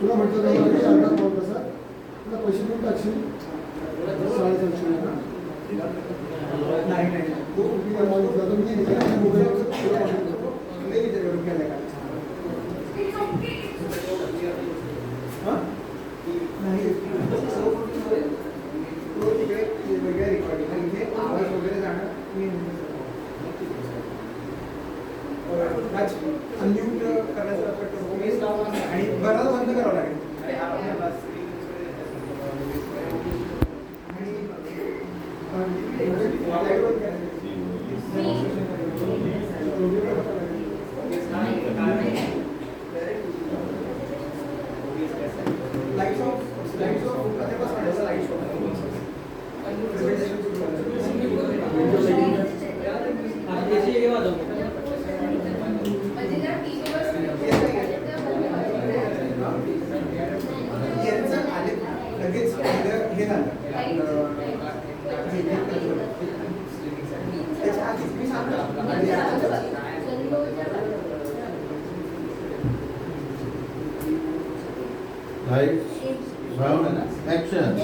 तुला म्हटलं तुला पैसे पण टाकशील अनम्यूट करायचा आणि बराच बंद करावं लागेल. लाईट्स ऑफ लगेच हे झालं त्याच्या आधीच मी सांगतो ऍक्शन.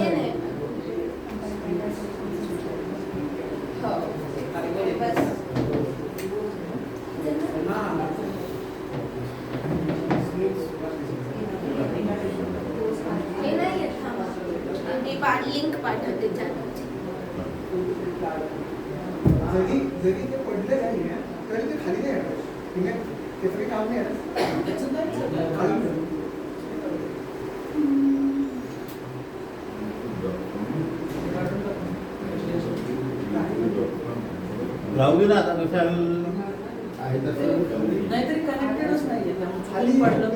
लिंक पाठवते चॅनलची. जरी ते पडले नाही तरी ते खाली नाही येणार. ठीक आहे ते तरी काम नाही राहू दे ना आता कशाला आहे तसं नाहीतरी कनेक्टेडच नाहीये खाली पडलं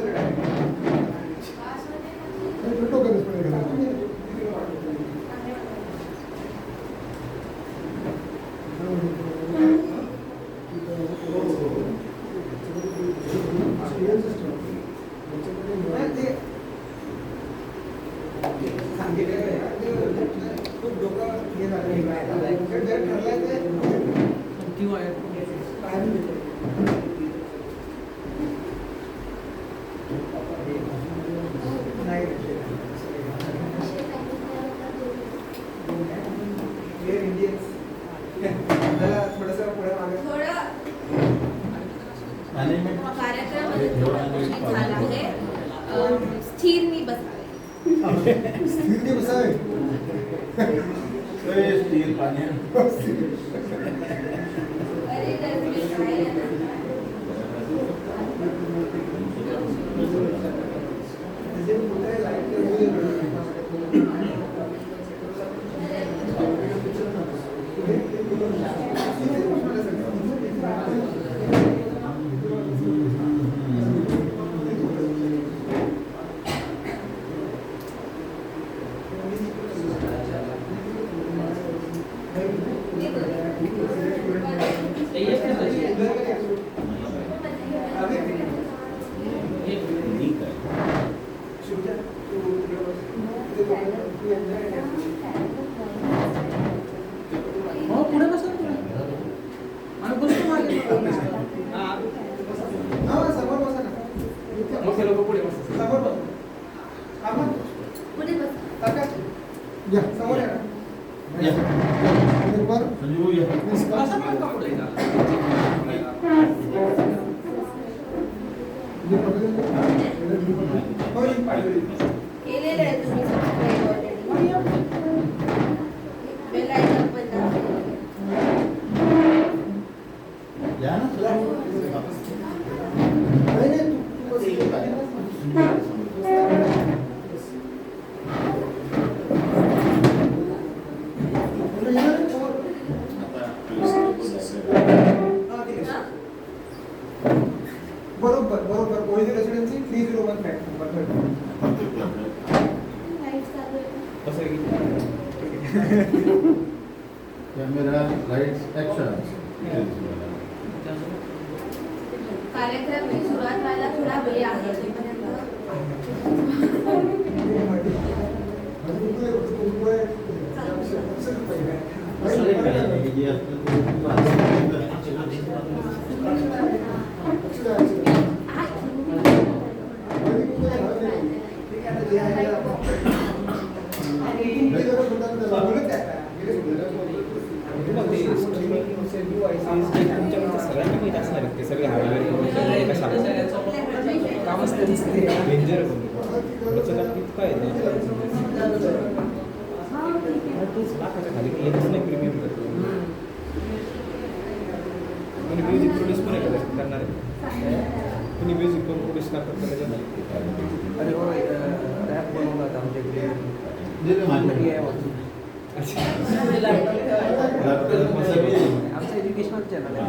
स्थिर मी बसावे. स्थिर बसावे स्थिर पाणी हो पुढे बसा ना. आणि बसतो मागे. हा समोर बसा ना. मोठे लोक पुढे बसतात. समोर बसा. आम्हा पुढे बस. काका या समोर या ना. या. बरं. संजीव या. बसा ना का पुढे. केलेलं आहे तुम्ही सबस्क्राईब ऑलरेडी. बेल आयकॉन पण दाबलेलं आहे. या ना सर. नाही नाही तू बरोबर बरोबर कोळी रेसिडेन्सी 301 फ्लॅट लाईट चालू आहे. कसं आहे की? Camera lights action. कार्यक्रम में सुरुवात व्हायला थोडा वेळ आहे तोपर्यंत तुमच्याकडे सगळ्यांना माहित असणार आहे ते सगळे हार्डवेअर कशा कामच ते दिसते. डेंजर बचत किती काय तूच लाखाच्या खाली काही येतच नाही प्रीमियम कोणी म्युझिक प्रोड्यूस पण आहे करणार आहे. कुणी म्युझिक पण प्रोड्यूस करतात त्याच्यात. अरे हो रॅप बनवला होता आमच्याकडे. दिले माझ्या. आमचं एज्युकेशनल चॅनल आहे.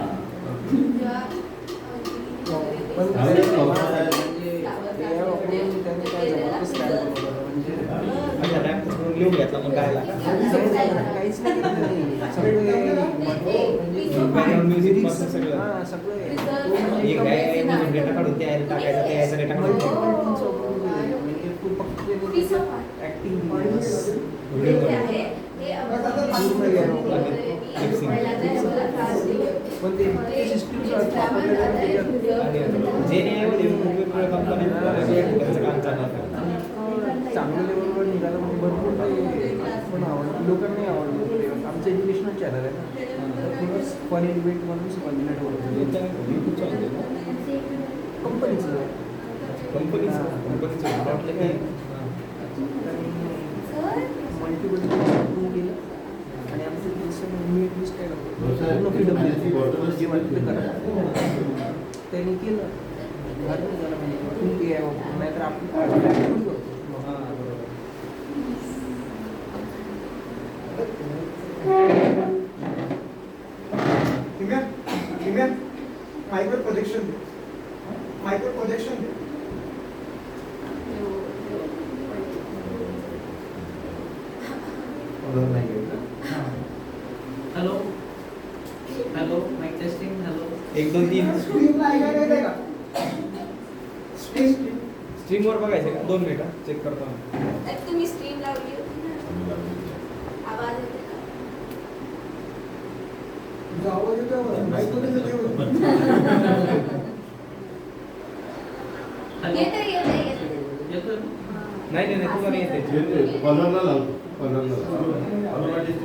पण आम्ही म्हणजे पावसाळ्यात- AI वापरून त्यांनी काय जबरदस्त काय बनवलं म्हणजे अच्छा रॅप करून लिहून घेतला मग गायला. काहीच नाही केलं त्यांनी. Background music पासून सगळं. हां सगळं एक आहे म्हणून डेटा काढून त्या टाकायचा त्या याचा डेटा काढून म्हणजे तू फक्त ऍक्टिंग ते आहे ते पण ते सिस्टीम आणि जे नाही आहे वेगवेगळ्या कंपन्यांचं काम चालणार आहे. चांगल्या लेवलवर निघालं म्हणजे भरपूर ते पण आवडलं लोकांना नाही आवडलं. आमचं एज्युकेशनल चॅनल आहे ना थोडं फन इव्हेंट म्हणून कॉन्टिनेट होतं कंपनीचं कंपनीचं मला वाटलं की मल्टिपल केलं आणि आमचं मी ॲटलिस्ट काय बॉटल जे वाटलं करा त्यांनी केलं घालून झालं म्हणजे तुम्ही AI वापरून नाहीतर आपण करतो. मायक्रो प्रोजेक्शन दे. मायक्रो प्रोजेक्शन दे. Hello hello mic testing hello 1 2 3 स्क्रीनला ऐकायला येते का? स्क्रीन स्ट्रीमवर बघायचं का 2 मिनिटं चेक करतो आम्ही. तुम्ही स्क्रीन लावली होती ना आवाज येते का? तुझा आवाज येतो माईकमध्ये येते नाही तुला नाही येते. कॉलरला लावतो. कॉलरला लावतो.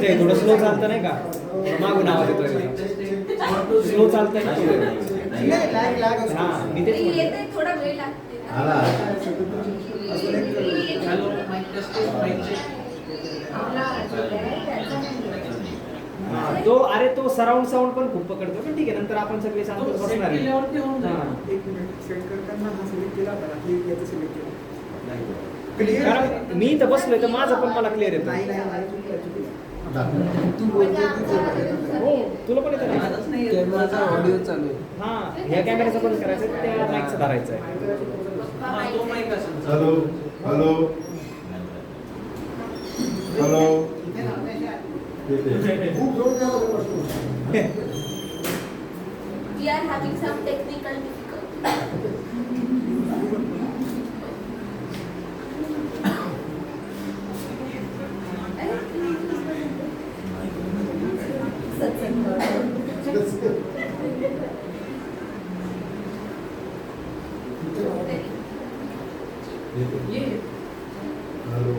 ते थोडं स्लो चालतं नाही का मागून आवाज येतोय. स्लो चालतंय ना हां मी तेच म्हणतो. येते थोडा वेळ लागते ना. आला. Hello mic testing mike check तो सराउंड साऊंड पण खूप पकडतो पण ठीक आहे नंतर आपण सगळे शांत बसणार आहे. हां. एक मिनिट सेट करताना हा सिलेक्ट केला होता ना क्लिक याचं सिलेक्ट केलं क्लिअर कारण मी इथं बसलोय तर माझं पण मला क्लिअर येतं. नाही चुकलं दाखव. तू बोलतो तू हो तुला पण येतं ना? कॅमेराचा ऑडिओ चालू आहे. हां ह्या कॅमेऱ्याचं बंद करायचं त्या माईकचं धरायचं आहे. तो माइक असेल हॅलो हॅलो हॅलो येते. खूप जोर द्यावा लागतो. We are having some technical difficulties. Hello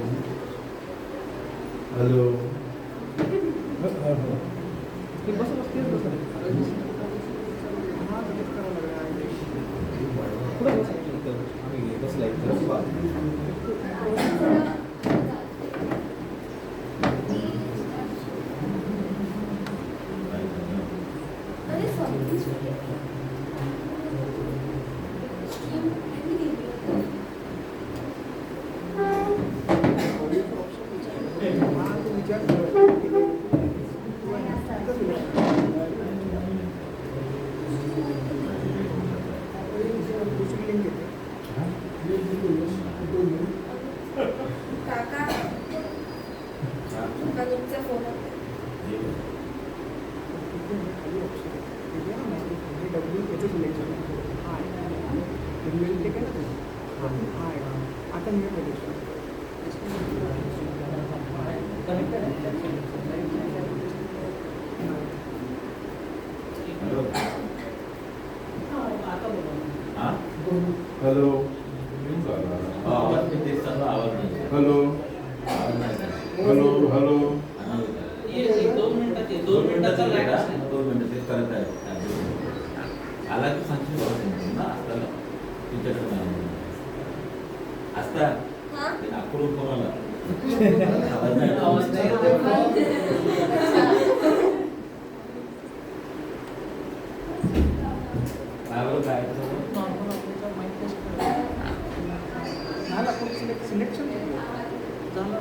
hello ते बस बसतेच बसत पुढे बसायचं आम्ही बसला काका तुमचा फोन आता मी हॅलो आवाज मी तेच चांगला आवाज नाही हॅलो हॅलो हॅलो दोन मिनिटाचा लाईट असते 2 मिनिटं तेच करत आहे आला की सांगशील बाबा त्यांनी ना असताना तुमच्याकडे नाही असता हा ते नागपूरहून फोन आला आवाज नाही काय बरं काय झालं आपण सिलेक्शन झालं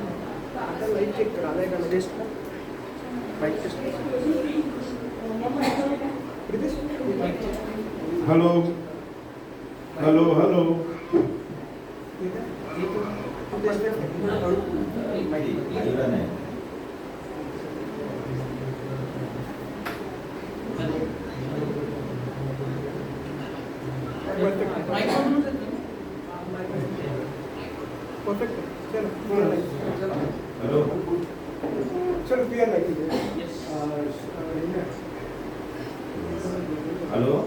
आता लाईट चेक करा आलाय का test light test Pritesh hello hello hello आईला नाही परफेक्ट चलो हॅलो चलो क्लियर लाईट हॅलो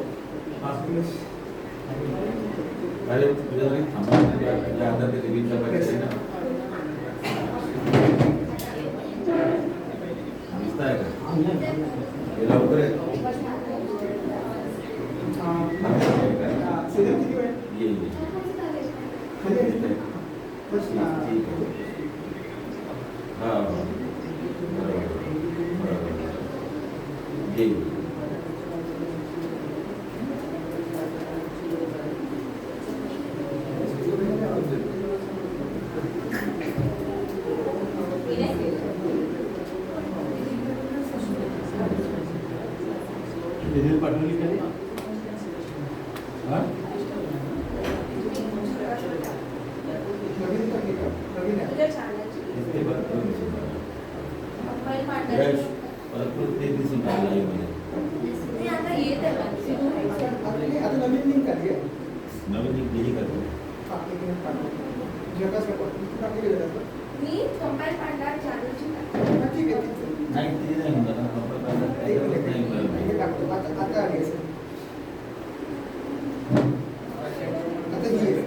अरे तुझ्या घरी थांबा तुझ्या हातात ते रिव्हिजचा पाहिजे ना दिसताय का हे लवकर आहे सिलेक्ट किती वेळ ये खाली आहे? बस ठीक आहे हां बरोबर ये डिझेल पाठवली का हां नवीन तर नाही का? नवीन आहे तुझ्या चॅनलची ते बरं मोबाईल यश पाठवायची परत ते दिसून राहिलं लाईव्हमध्ये नाही आता येत आहे आता नवीन लिंक आली आहे नवीन एक गेली का तू जगास टाकली मी कंपाईल पांढरा चॅनलची ठीक आहे नाही ते नाही म्हणतात ना एक मिनिट नाही हे बरं टाकतो आता आली आहे आता ही आहे.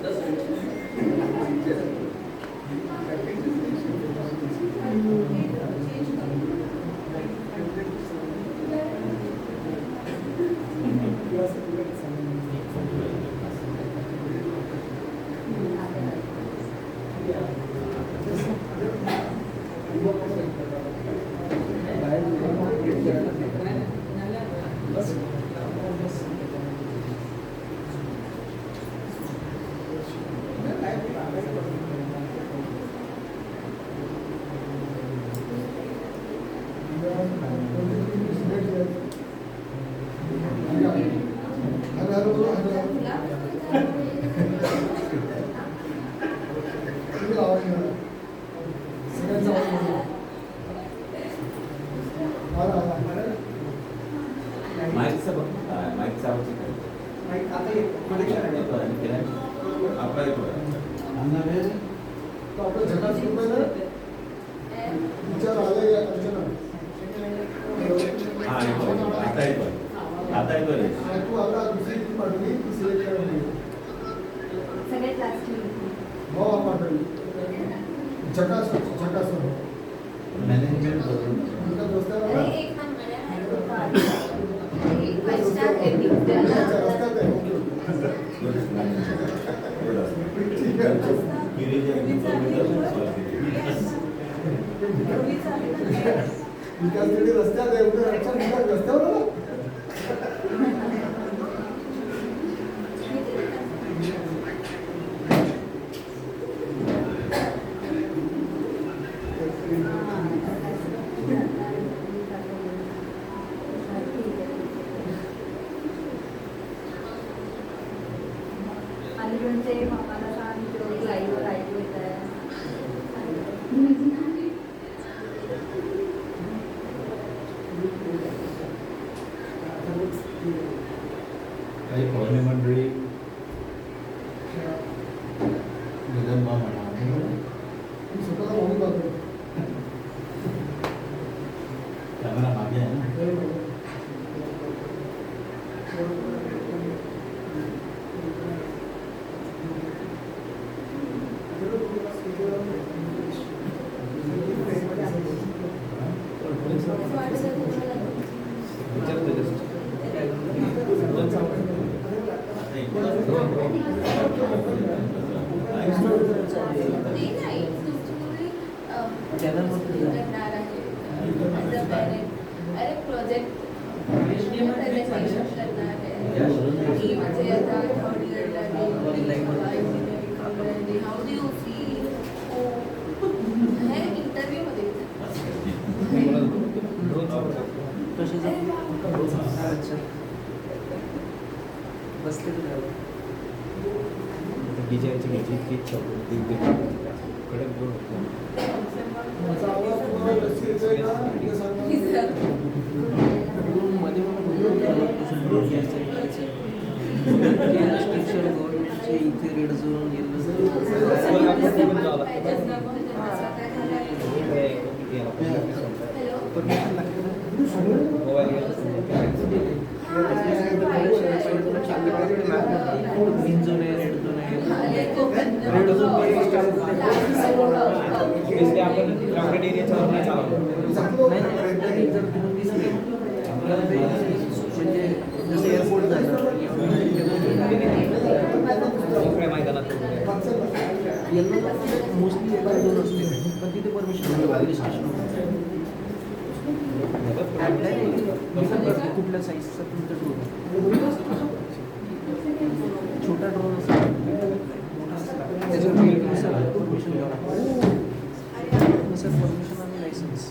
माईकचं बघ माईकचा आवाज माईक आता येतो कनेक्शन आहे अप्लाय करू तो आपलं झकास रुपये ना विचार आले अर्चना हा येतो आता येतो रे तू आता दुसरी टीम पाठवली ती सिलेक्ट करायला सगळ्यात लास्ट हो पाठवली झकास झकास मॅनेजमेंट बघून तुमच्या दोस्ताला अरे एक नंबर आहे फाइव स्टार रेटिंग द्यायला रस्त्यात आहे ओके ठीक आहे विकास रेड्डी रस्त्यात आहे उद्या विकास रस्त्यावर आला अलीकडचे मामाला सांग लाईव्ह ऐकू येत आहे काही पाहुणे मंडळी निलंबा म्हणा मी स्वतःला म्हणून जातो कॅमेरा मागे आहे ना अरे प्रोजेक्ट प्रेझेंटेशन करणार आहे की म्हणजे आता थर्ड इयरला हाऊ डू यू फील हे इंटरव्ह्यूमध्ये अच्छा बसले डीजेची घ्यायची इतकी इच्छा होती कडक बोल माझा आवाज तुम्हाला व्यवस्थित येतोय का हे सांगा मध्ये इथे रेड झोन परमिशन लागते ग्रीन झोन आहे रेड झोन आहे रेड झोन आपण क्राउडेड एरियाच्या नाही चालवतो नाही जर तुम्ही दिसले म्हणजे जसं एअरपोर्ट झालं इकडे मैदानात येल्लो मोस्टली एका झोन असते पण तिथे परमिशन कुठल्या साईजचा तुमचा ड्रोन छोटा ड्रोन असेल मोठा असला त्याच्यावर परमिशन घ्यावं लागतं सर परमिशन आणि लायसन्स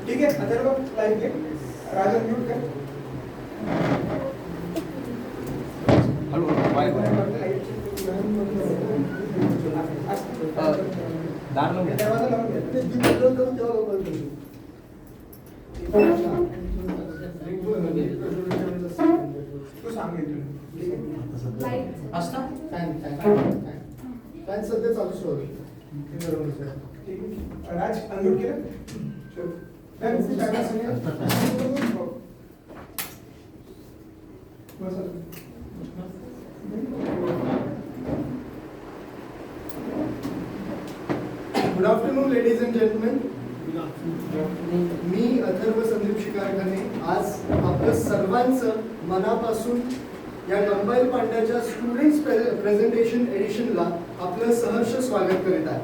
ठीक आहे अथर्व लाईव्ह घे राजन म्यूट कर हॅलो बाय बाय दार लावून घ्या. दरवाजा लावून घ्या ते डिजिटल करून तेव्हा बंद करू. तू सांगितलं ठीक आहे लाईट असतं फॅन सध्या चालू ठेवा. ते बरोबर आहे. ठीक आहे राज अनम्यूट केलं चल फॅन टाका सगळे good afternoon ladies and gentleman. मी अथर्व संदीप शिकारखाने आज आपलं सर्वांचं मनापासून या कंबाईल पांड्याच्या स्टुडंट्स प्रेझेंटेशन एडिशनला आपलं सहर्ष स्वागत करीत आहे.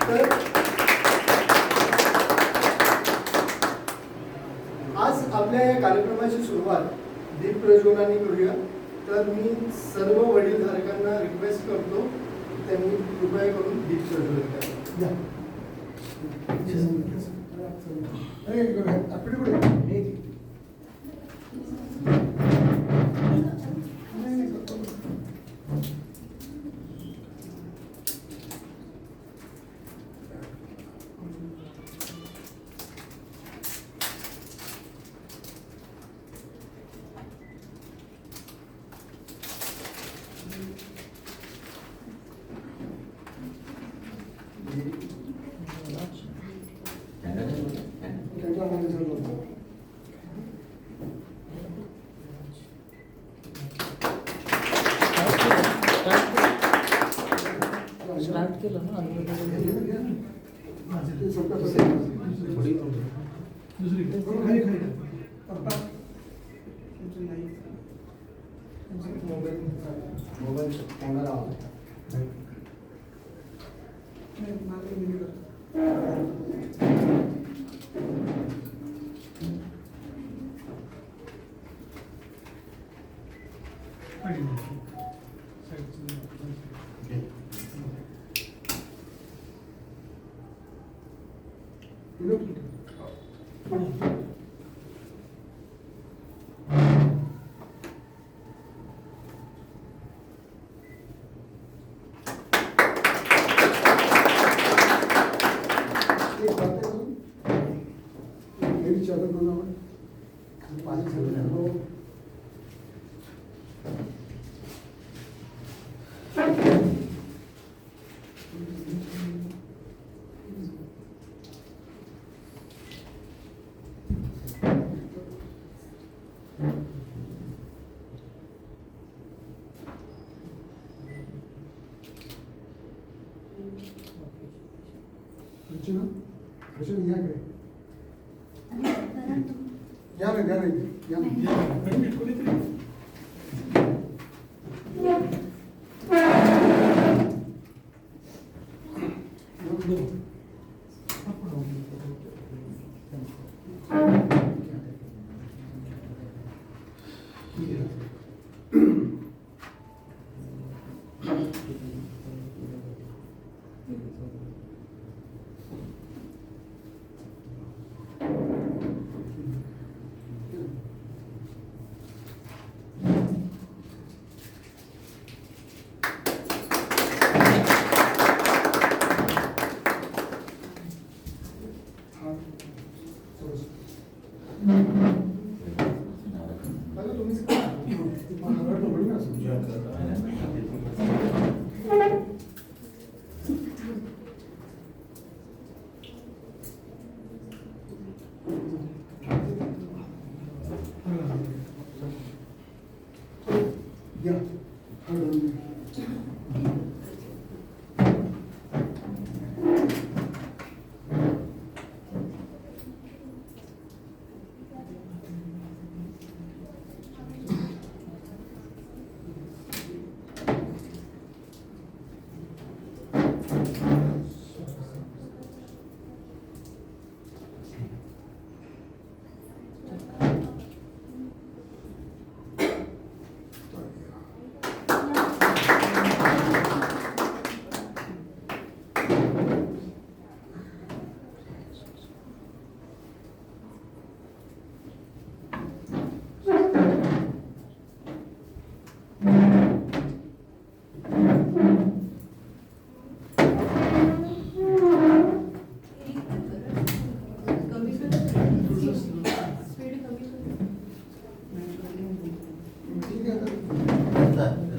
तर कार्यक्रमाची सुरुवात दीप प्रज्वलनाने करूया. तर मी सर्व वडीलधारकांना रिक्वेस्ट करतो की त्यांनी कृपया करून दीप प्रज्वलन करावे. स्टार्ट केलं ना मोबाईल कॅमेरा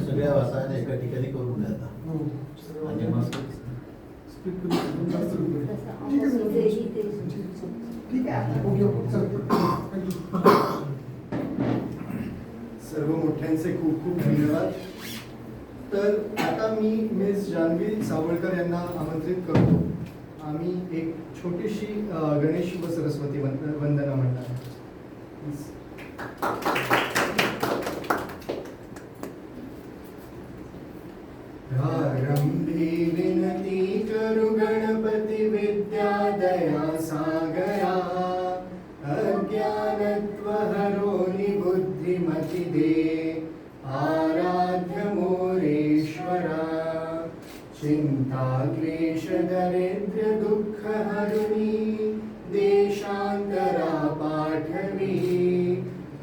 सगळ्या वासाने एका ठिकाणी करून द्या आणि मस्त सर्व मोठ्यांचे खूप खूप धन्यवाद. तर आता मी मिस जान्हवी सावळकर यांना आमंत्रित करतो. आम्ही एक छोटीशी गणेश व सरस्वती वंदना म्हणणार आहोत. प्रारंभी विनती करू गणपती विद्या दया सागरा, अज्ञानत्व हरोनी हरुणी देशांतरा पाठवी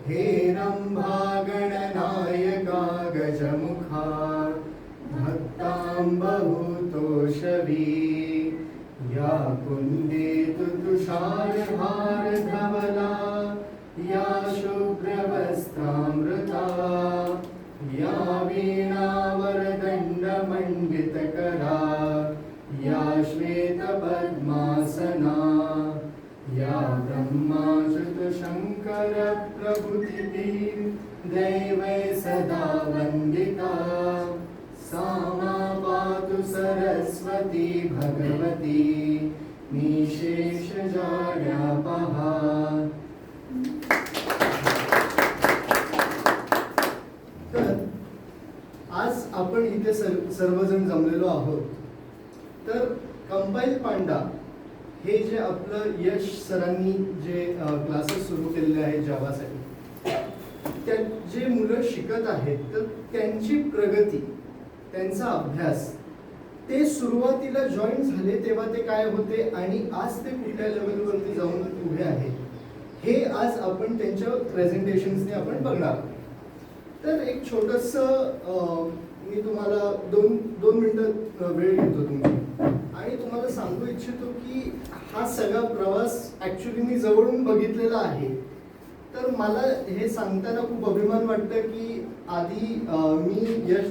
हे रंभा गणनायका गजमुखा भक्तां बहुतोषवी या कुंदेतु तुषारहार धवला या शुभ्रवस्त्रामृता या वीणावरदण्डमण्डितकरा या श्वेतपद्मासना या ब्रह्माच्युतशङ्कर प्रभृतिभिः दैवै सदा वन्दिता सा मा पातु सरस्वती भगवती निशेषजाड्यापहा. तर आज आपण इथे सर्वजण जमलेलो आहोत. तर कंपाईल पांडा हे जे आपलं यश सरांनी जे क्लासेस सुरू केलेले आहेत जावासाठी, त्या जे मुलं शिकत आहेत तर त्यांची प्रगती, त्यांचा अभ्यास, ते सुरुवातीला जॉईन झाले तेव्हा ते काय होते आणि आज ते कुठल्या लेवलवरती जाऊन उभे आहेत हे आज आपण त्यांच्या प्रेझेंटेशन्सने आपण बघणार. तर एक छोटंसं मी तुम्हाला दोन मिनिटं वेळ घेतो तुमची आणि तुम्हाला सांगू इच्छितो की हा सगळा प्रवास ॲक्च्युली मी जवळून बघितलेला आहे. तर मला हे सांगताना खूप अभिमान वाटतं की आधी मी यश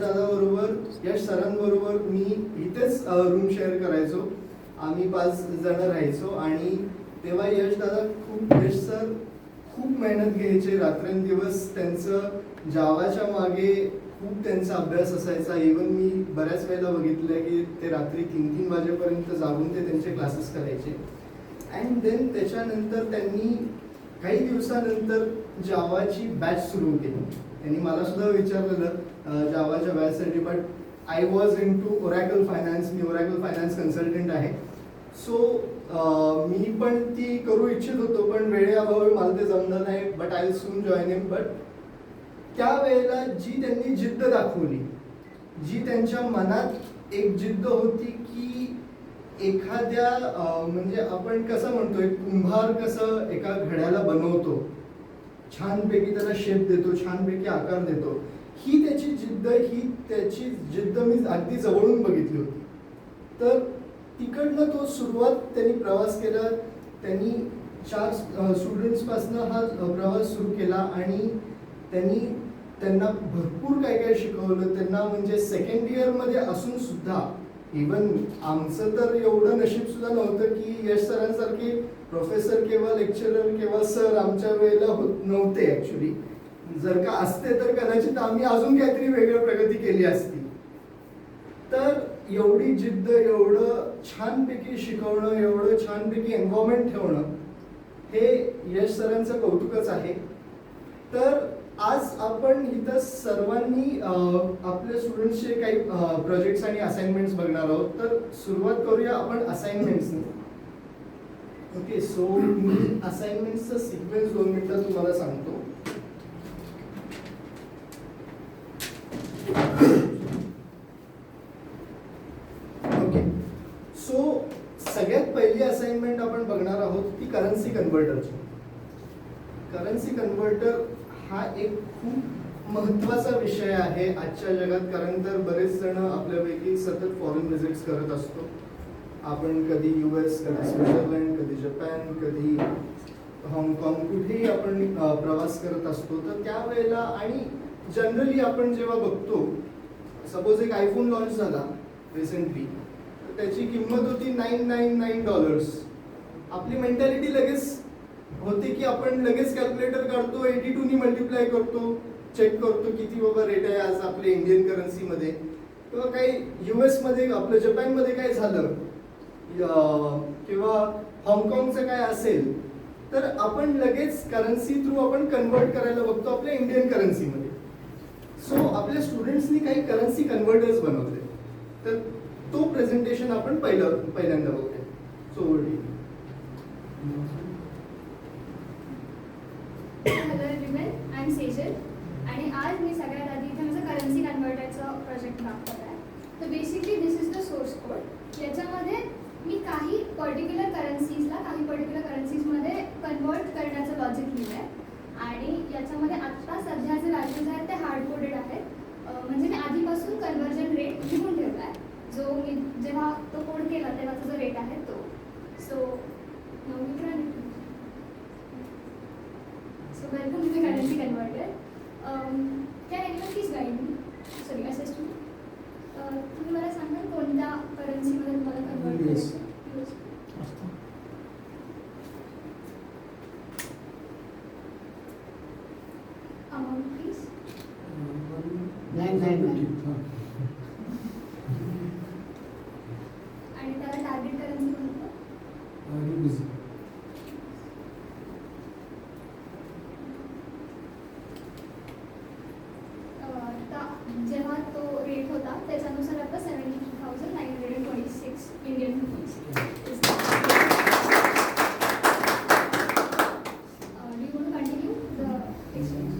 सरांबरोबर मी इथेच रूम शेअर करायचो. आम्ही 5 जण राहायचो आणि तेव्हा यश सर खूप मेहनत घ्यायचे, रात्रंदिवस त्यांचं जावाच्या मागे खूप त्यांचा अभ्यास असायचा. इवन मी बऱ्याच वेळेला बघितलंय की ते रात्री 3-3 वाजेपर्यंत जागून ते त्यांचे क्लासेस करायचे. अँड देन त्याच्यानंतर त्यांनी काही दिवसानंतर जावाची बॅच सुरू केली. त्यांनी मला सुद्धा विचारलेलं जावाच्या बॅचसाठी, but I was in to Oracle finance. मी ओरॅकल फायनान्स कन्सल्टंट आहे. सो मी पण ती करू इच्छित होतो, पण वेळेअभावी मला ते जमलं नाही. But I will soon join him. But त्यावेळेला जी त्यांनी जिद्द दाखवली, जी त्यांच्या मनात एक जिद्द होती की एखाद्या म्हणजे आपण कसं म्हणतो, एक कुंभार कसं एका घड्याला बनवतो, छानपैकी त्याला शेप देतो, छानपैकी आकार देतो, ही त्याची जिद्द मी अगदी जवळून बघितली होती. तर तिकडनं तो सुरुवात त्यांनी प्रवास केला. त्यांनी 4 स्टुडंट्सपासून हा प्रवास सुरू केला आणि त्यांना भरपूर काय काय शिकवलं. त्यांना म्हणजे सेकंड इयरमध्ये असून सुद्धा, इवन आमचं तर एवढं नशीब सुद्धा नव्हतं की यश सरांसारखे प्रोफेसर किंवा लेक्चरर किंवा सर आमच्या वेळेला नव्हते. ॲक्च्युली जर का असते तर कदाचित आम्ही अजून काहीतरी वेगळी प्रगती केली असती. तर एवढी जिद्द, एवढं छानपैकी शिकवणं, एवढं छानपैकी एन्व्हायरमेंट ठेवणं, हे यश सरांचं कौतुकच आहे. तर आज आपण इथं सर्वांनी आपल्या स्टुडंट्सचे काही प्रोजेक्ट्स आणि असाइनमेंट्स बघणार आहोत. तर सुरुवात करूया आपण असाइनमेंट्सने. ओके, सो मी असाइनमेंट्सचा सिक्वेन्स 2 मिनिटात तुम्हाला सांगतो. ओके, सो सगळ्यात पहिली असाइनमेंट आपण बघणार आहोत ती करन्सी कन्व्हर्टरची. करन्सी कन्व्हर्टर हा एक खूप महत्त्वाचा विषय आहे आजच्या जगात. कारण तर बरेच जण आपल्यापैकी सतत फॉरेन व्हिजिट्स करत असतो. आपण कधी US, कधी स्वित्झर्लंड, कधी जपान, कधी हाँगकाँग, कुठेही आपण प्रवास करत असतो. तर त्यावेळेला आणि जनरली आपण जेव्हा बघतो, सपोज एक आयफोन लॉन्च झाला रिसेंटली, तर त्याची किंमत होती $999. आपली मेंटॅलिटी लगेच होते की आपण लगेच कॅल्क्युलेटर काढतो, 82 मल्टिप्लाय करतो, चेक करतो किती बाबा रेट आहे आज आपल्या इंडियन करन्सीमध्ये. किंवा काही US मध्ये, आपलं जपानमध्ये काय झालं किंवा हाँगकाँगचं काय असेल, तर आपण लगेच करन्सी थ्रू आपण कन्वर्ट करायला बघतो आपल्या इंडियन करन्सीमध्ये. सो आपल्या स्टुडंट्सनी काही करन्सी कन्व्हर्टर्स बनवले. तर तो प्रेझेंटेशन आपण पहिल्यांदा बघूया. So hello everyone, I am Sejal आणि आज मी सगळ्यात आधी इथे माझं करन्सी कन्व्हर्टरचं प्रोजेक्ट दाखवत आहे. तर basically this is the source code. याच्यामध्ये मी काही particular welcome to the currency converter. Can anyone please guide me? Sorry, assist me. तुम्ही मला सांगाल कोणत्या करन्सीमध्ये तुम्हाला कन्वर्ट करायचं? US. Amount please. 999. आणि त्याला टार्गेट करन्सी कोणतं? जेव्हा तो रेट होता त्याच्यानुसार आता 72,926 Indian rupees. Do you want to continue the exchange?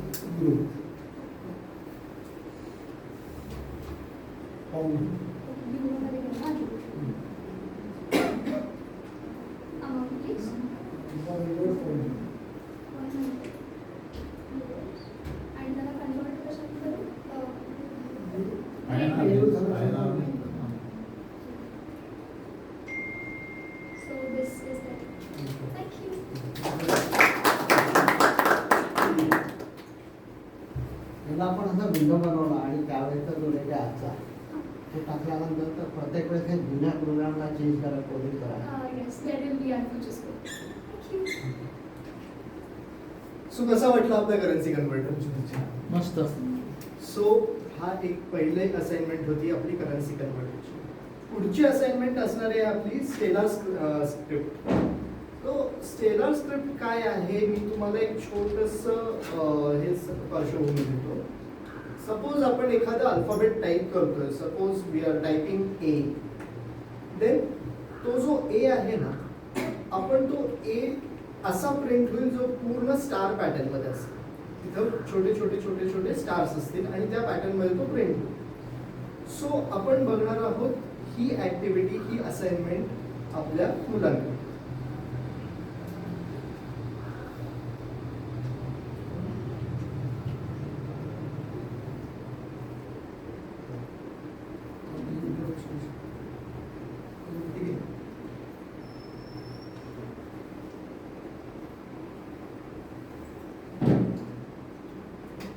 Amount please. 100 euros. आणि त्याला कन्वर्ट कशात करू? So this is it. Thank you. याला आपण असा विंडो बनवला आणि त्यावेळेचा जो रेट आहे आजचा तो टाकल्यानंतर तर प्रत्येक वेळेस हे जुन्या प्रोग्रामला चेंज करा कोडिंग करा. Yes, that will be our future scope. Thank you. So कसा वाटला आपला करन्सी कन्वर्टर? मस्त. सो हा एक पहिले असाइनमेंट होती आपली करन्सी कन्वर्टरची. पुढची असाइनमेंट असणार आहे आपली स्टेलर स्क्रिप्ट. तो स्टेलर स्क्रिप्ट काय आहे मी तुम्हाला एक छोटंसं हे पार्श्वभूमी देतो. सपोज आपण एखादा अल्फाबेट टाईप करतोय, suppose we are typing A, then तो जो ए आहे ना आपण तो ए असा प्रिंट होईल जो पूर्ण स्टार पॅटर्न मध्ये असेल. तिथं छोटे छोटे छोटे छोटे स्टार्स असतील आणि त्या पॅटर्न मध्ये तो प्रिंट होईल. सो आपण बघणार आहोत ही ऍक्टिव्हिटी, ही असाइनमेंट आपल्या मुलांना.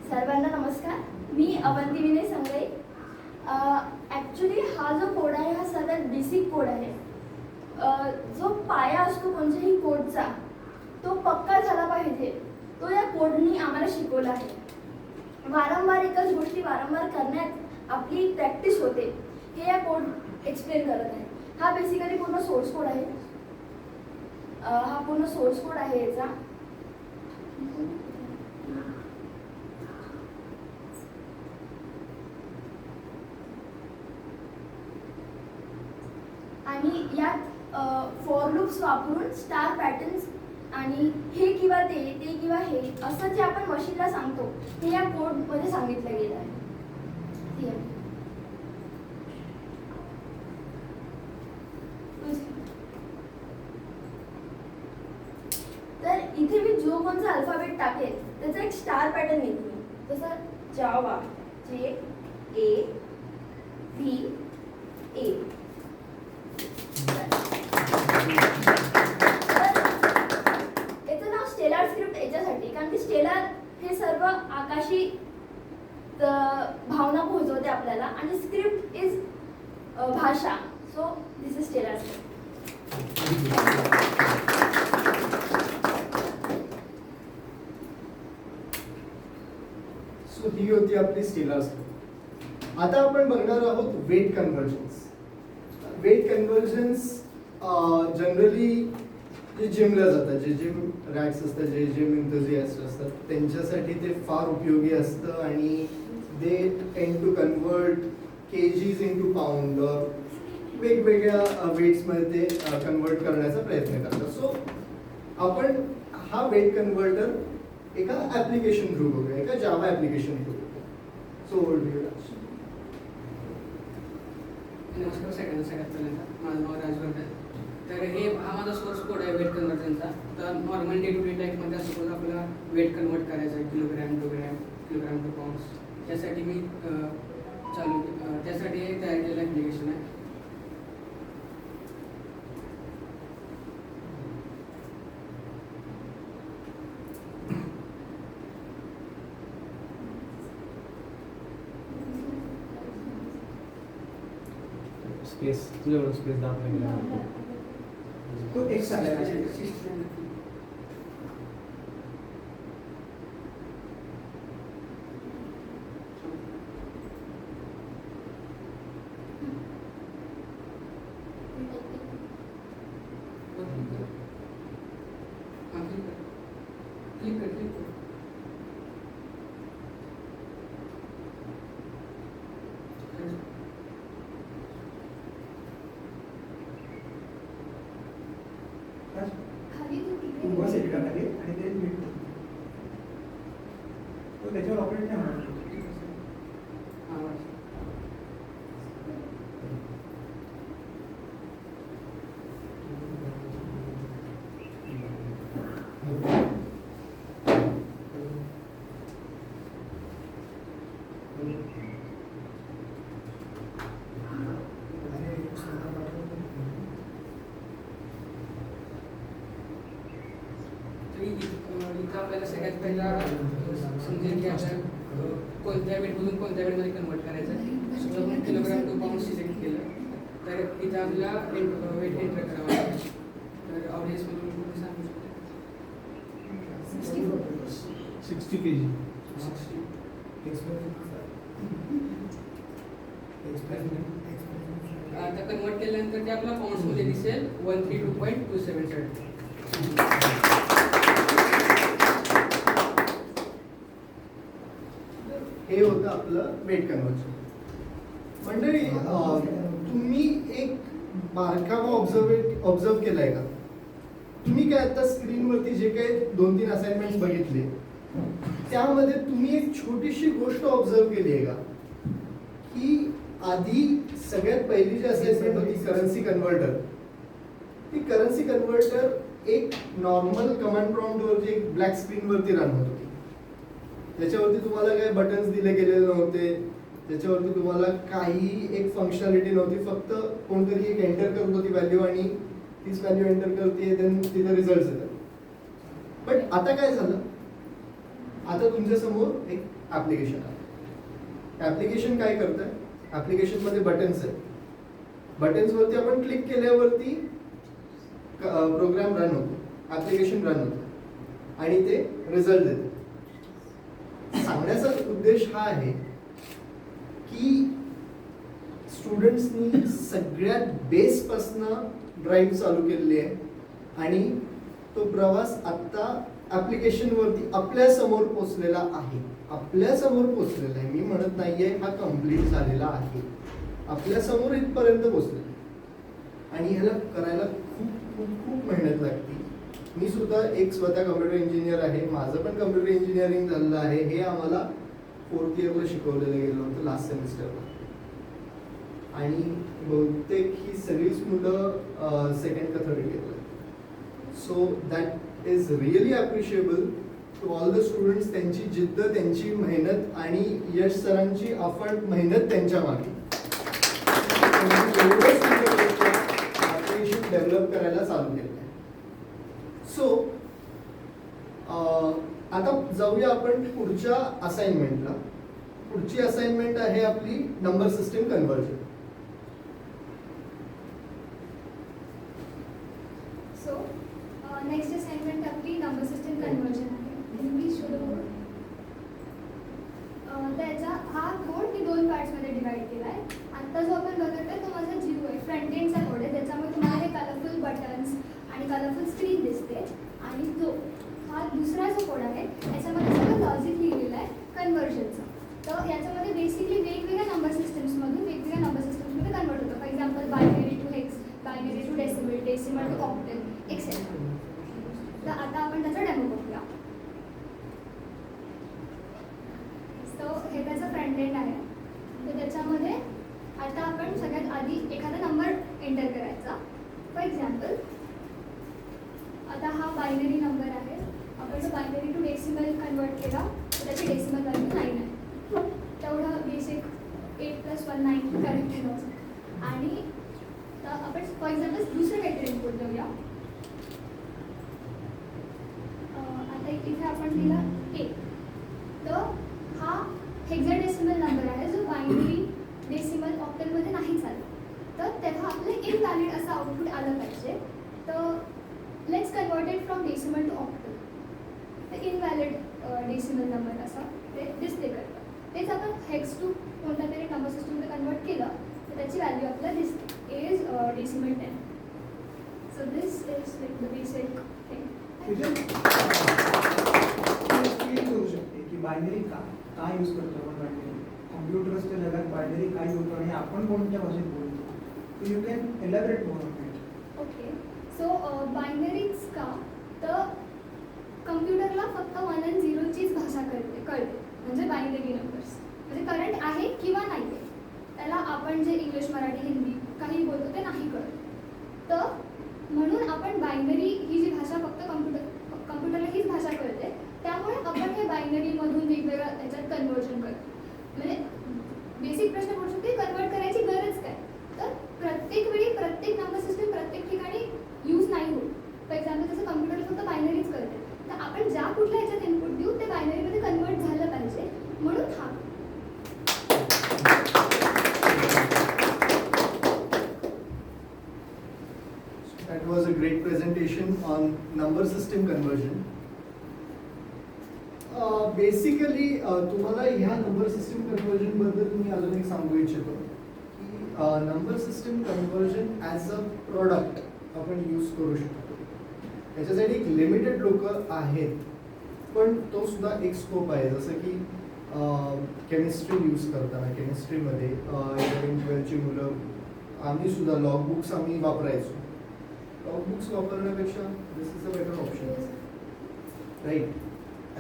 सर्वांना नमस्कार. मी अवंती विनय संगळे. ॲक्च्युली हा जो कोड आहे हा सर्वात बेसिक कोड आहे. जो पाया असतो कोणत्याही कोडचा तो पक्का झाला पाहिजे, तो या कोडनी आम्हाला शिकवला आहे. वारंवार एकच गोष्टी वारंवार करण्यात आपली प्रॅक्टिस होते हे या कोड एक्सप्लेन करत आहे. हा बेसिकली पूर्ण सोर्स कोड आहे. हा पूर्ण सोर्स कोड आहे याचा. आणि यात फॉर लूप्स वापरून स्टार पॅटर्न्स आणि हे किंवा ते किंवा हे असं जे आपण मशीनला सांगतो हे या कोडमध्ये सांगितलं गेलं आहे. ठीक आहे. तर इथे मी जो कोणता अल्फाबेट टाकेल त्याचा एक स्टार पॅटर्न येतो. जसं जावा, J A V A. याचं नाव स्टेलर स्क्रिप्ट याच्यासाठी कारण की स्टेलर हे सर्व आकाशी भावना पोहोचवते आपल्याला आणि स्क्रिप्ट इज भाषा. So this is stellar script. So ही होती आपली स्टेलर स्क्रिप्ट. आता आपण बघणार आहोत weight conversions. Weight conversions generally जे जिमला जातात, जे जिम रॅक्स असतात, जे जिम एन्थुझियास्ट असतात त्यांच्यासाठी ते फार उपयोगी असतं आणि they tend to convert kgs into pound, वेगवेगळ्या वेट्समध्ये ते कन्वर्ट करण्याचा प्रयत्न करतात. सो आपण हा वेट कन्वर्टर एका ॲप्लिकेशन थ्रू बघूया, एका जावा ॲप्लिकेशन थ्रू. सो नमस्कार सगळ्यात पहिल्यांदा माझं नाव राजवर्धन. तर हा माझा सोर्स कोड आहे वेट कन्वर्जनचा. तर नॉर्मल डे टू डे लाईफमध्ये सपोज आपल्याला वेट कन्वर्ट करायचं आहे किलोग्रॅम टू पाऊंड्स, त्यासाठी मी त्यासाठी तयार केलेलं ॲप्लिकेशन आहे. स्पेस तुझ्याकडून स्पेस दाखवला गेला. तो एक चालेल. क्लिक कर. खाली तू तिकडे तू बस एका खाली आणि ते मीट तो त्याच्यावर ऑपरेट नाही होणार. इथं आपल्याला सगळ्यात पहिला समजेल की आता कोणत्या वेटमधून कोणत्या वेटमध्ये कन्वर्ट करायचं आहे. समजा किलोग्राम टू पाऊंड सिलेक्ट केलं तर इथं आपल्याला वेट एंटर करावं लागेल. तर ऑडियन्समधून तुम्ही सांगू शकता. 60 kg. आता कन्वर्ट केल्यानंतर ते आपल्याला पाऊंड्समध्ये दिसेल 132.27. हे होतं आपलं वेट कन्व्हर्जन. मंडळी तुम्ही एक बारकावा ऑब्झर्व केलाय का? तुम्ही काय आता स्क्रीनवरती जे काही 2-3 असाइनमेंट बघितले त्यामध्ये तुम्ही एक छोटीशी गोष्ट ऑब्झर्व केली आहे का की आधी सगळ्यात पहिली जी असाइनमेंट होती करन्सी कन्व्हर्टर, ती करन्सी कन्व्हर्टर एक नॉर्मल कमांड प्रॉम्प्टवरती एक ब्लॅक स्क्रीनवरती रन होत होती. त्याच्यावरती तुम्हाला काही बटन्स दिले गेलेले नव्हते, त्याच्यावरती तुम्हाला काही एक फंक्शनॅलिटी नव्हती, फक्त कोणतरी एक एंटर करत होती व्हॅल्यू आणि तीच व्हॅल्यू एंटर करते देन तिथे रिझल्ट येतात. बट आता काय झालं, आता तुमच्या समोर एक ऍप्लिकेशन आहे. ऍप्लिकेशन काय करतंय, ऍप्लिकेशन मध्ये बटन्स आहेत. बटन्सवरती आपण क्लिक केल्यावरती प्रोग्राम रन होतो, ऍप्लिकेशन रन होतं आणि ते रिझल्ट देते. सांगण्याचा उद्देश हा आहे की स्टुडंट्सनी सगळ्यात बेसपासनं ड्राईव्ह चालू केलेली आहे आणि तो प्रवास आता ऍप्लिकेशनवरती आपल्या समोर पोचलेला आहे. आपल्या समोर पोचलेला आहे, मी म्हणत नाहीये हा कम्प्लीट झालेला आहे, आपल्या समोर इथपर्यंत पोचलेला आहे. आणि ह्याला करायला खूप खूप खूप मेहनत लागते. मी सुद्धा एक स्वतः कम्प्युटर इंजिनियर आहे, माझं पण कम्प्युटर इंजिनिअरिंग झालेलं आहे. हे आम्हाला 4th इयरला शिकवलेलं गेलं होतं लास्ट सेमिस्टरला. आणि बहुतेक ही सगळीच मुलं 2nd का 3rd इयरला. So that is really appreciable to all the students. त्यांची जिद्द, त्यांची मेहनत आणि यश सरांची अफाट मेहनत त्यांच्या मागे डेव्हलप करायला चालू केलं. सो आता जाऊया आपण पुढच्या असाइनमेंटला. पुढची असाइनमेंट आहे आपली number system conversion. So next assignment आपली नंबर सिस्टम कन्वर्जन आहे. Please show the board. त्याचा हा कोड मी 2 पार्ट्समध्ये डिवाइड केला आहे. आत्ता जो आपण बघत आहे तो माझा 0 आहे, फ्रंट एंडचा कोड आहे. त्याच्यामुळे तुम्हाला हे कलरफुल बटन्स आणि कलरफुल स्क्रीन दिसते. आणि जो हा दुसरा जो कोड आहे याच्यामध्ये सगळं लॉजिक लिहिलेलं आहे कन्वर्जनचं. तर याच्यामध्ये बेसिकली वेगवेगळ्या नंबर सिस्टम्समधून वेगवेगळ्या नंबर सिस्टम्समध्ये कन्वर्ट होतं. For example binary to hex, binary to decimal, decimal to octal etcetera. तर आता आपण त्याचा डेमो बघूया. सो हे त्याचं फ्रंट एंड आहे. तर त्याच्यामध्ये आता आपण सगळ्यात आधी एखादा नंबर एंटर करायचा. फॉर एक्झाम्पल आता हा बायनरी नंबर आहे. आपण जो बायनरी टू डेसिमल कन्वर्ट केला तर त्याची डेसिमल व्हॅल्यू 9 आहे. तेवढं बेसिक 8 + 1 9 करेक्ट केलं. आणि आपण फॉर एक्झाम्पल दुसरं काहीतरी इनपुट देऊया. आता इथे आपण दिला 1. तर हा हेक्साडेसिमल नंबर आहे जो बायनरी डेसिमल ऑक्टलमध्ये नाही चालत. तर तेव्हा डेसिमल टू ऑक्टल. ते इनव्हॅलिड डेसिमल नंबर असं ते डिस्प्ले करतं. तेच आपण हेक्स टू कोणत्या तरी नंबर सिस्टममध्ये कन्वर्ट केलं तर त्याची व्हॅल्यू आपल्याला दिसते. Is decimal 10. So this is like the basic thing. Feel करू शकते की बायनरी का यूज करतो आपण बायनरी, कॉम्प्युटर्सच्या जगात बायनरी काय होतो आणि आपण कोणत्या भाषेत बोलतो. You can elaborate more on it. Okay. So binaries का तर कम्प्युटरला फक्त 1 आणि 0चीच भाषा कळते म्हणजे बायनरी नंबर्स. म्हणजे करंट आहे किंवा नाही आहे त्याला आपण जे इंग्लिश मराठी हिंदी काही बोलतो ते नाही कळत. तर म्हणून आपण बायनरी ही जी भाषा फक्त कम्प्युटरला हीच भाषा कळते त्यामुळे आपण हे बायनरीमधून वेगवेगळ्या याच्यात कन्वर्जन करतो. म्हणजे बेसिक प्रश्न पडू शकते कन्वर्ट करायची गरज काय. तर प्रत्येक वेळी प्रत्येक नंबर सिस्टम प्रत्येक ठिकाणी यूज नाही होत. फॉर एक्झाम्पल जसं कम्प्युटरला फक्त बायनरीच कळते तर आपण ज्या कुठल्या ह्याच्यात इनपुट देऊ ते बायनरीमध्ये कन्वर्ट झालं पाहिजे म्हणून हा. That was a great presentation on number system conversion. Basically तुम्हाला ह्या नंबर सिस्टम कन्वर्जन बद्दल मी अजून एक सांगू इच्छितो की number system conversion as a product आपण यूज करू शकतो. त्याच्यासाठी एक लिमिटेड लोक आहेत पण तो सुद्धा एक स्कोप आहे. जसं की केमिस्ट्री यूज करताना केमिस्ट्रीमध्ये 11-12ची मुलं आम्ही सुद्धा लॉग बुक्स आम्ही वापरायचो. लॉग बुक्स वापरण्यापेक्षा this is a better option right.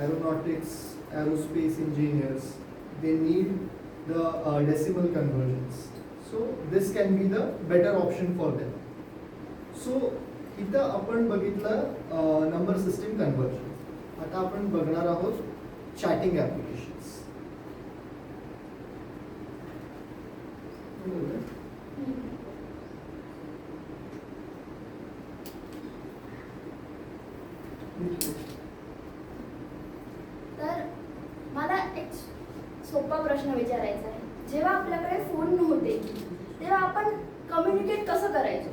Aeronautics, aerospace engineers, they need the decimal conversions. So this can be the better option for them. So इथं आपण बघितलं नंबर सिस्टम कन्वर्जन. आता आपण बघणार आहोत चॅटिंग ॲप्लिकेशन्स. तर मला एक सोपा प्रश्न विचारायचा आहे. जेव्हा आपल्याकडे फोन नव्हते तेव्हा आपण कम्युनिकेट कसं करायचो.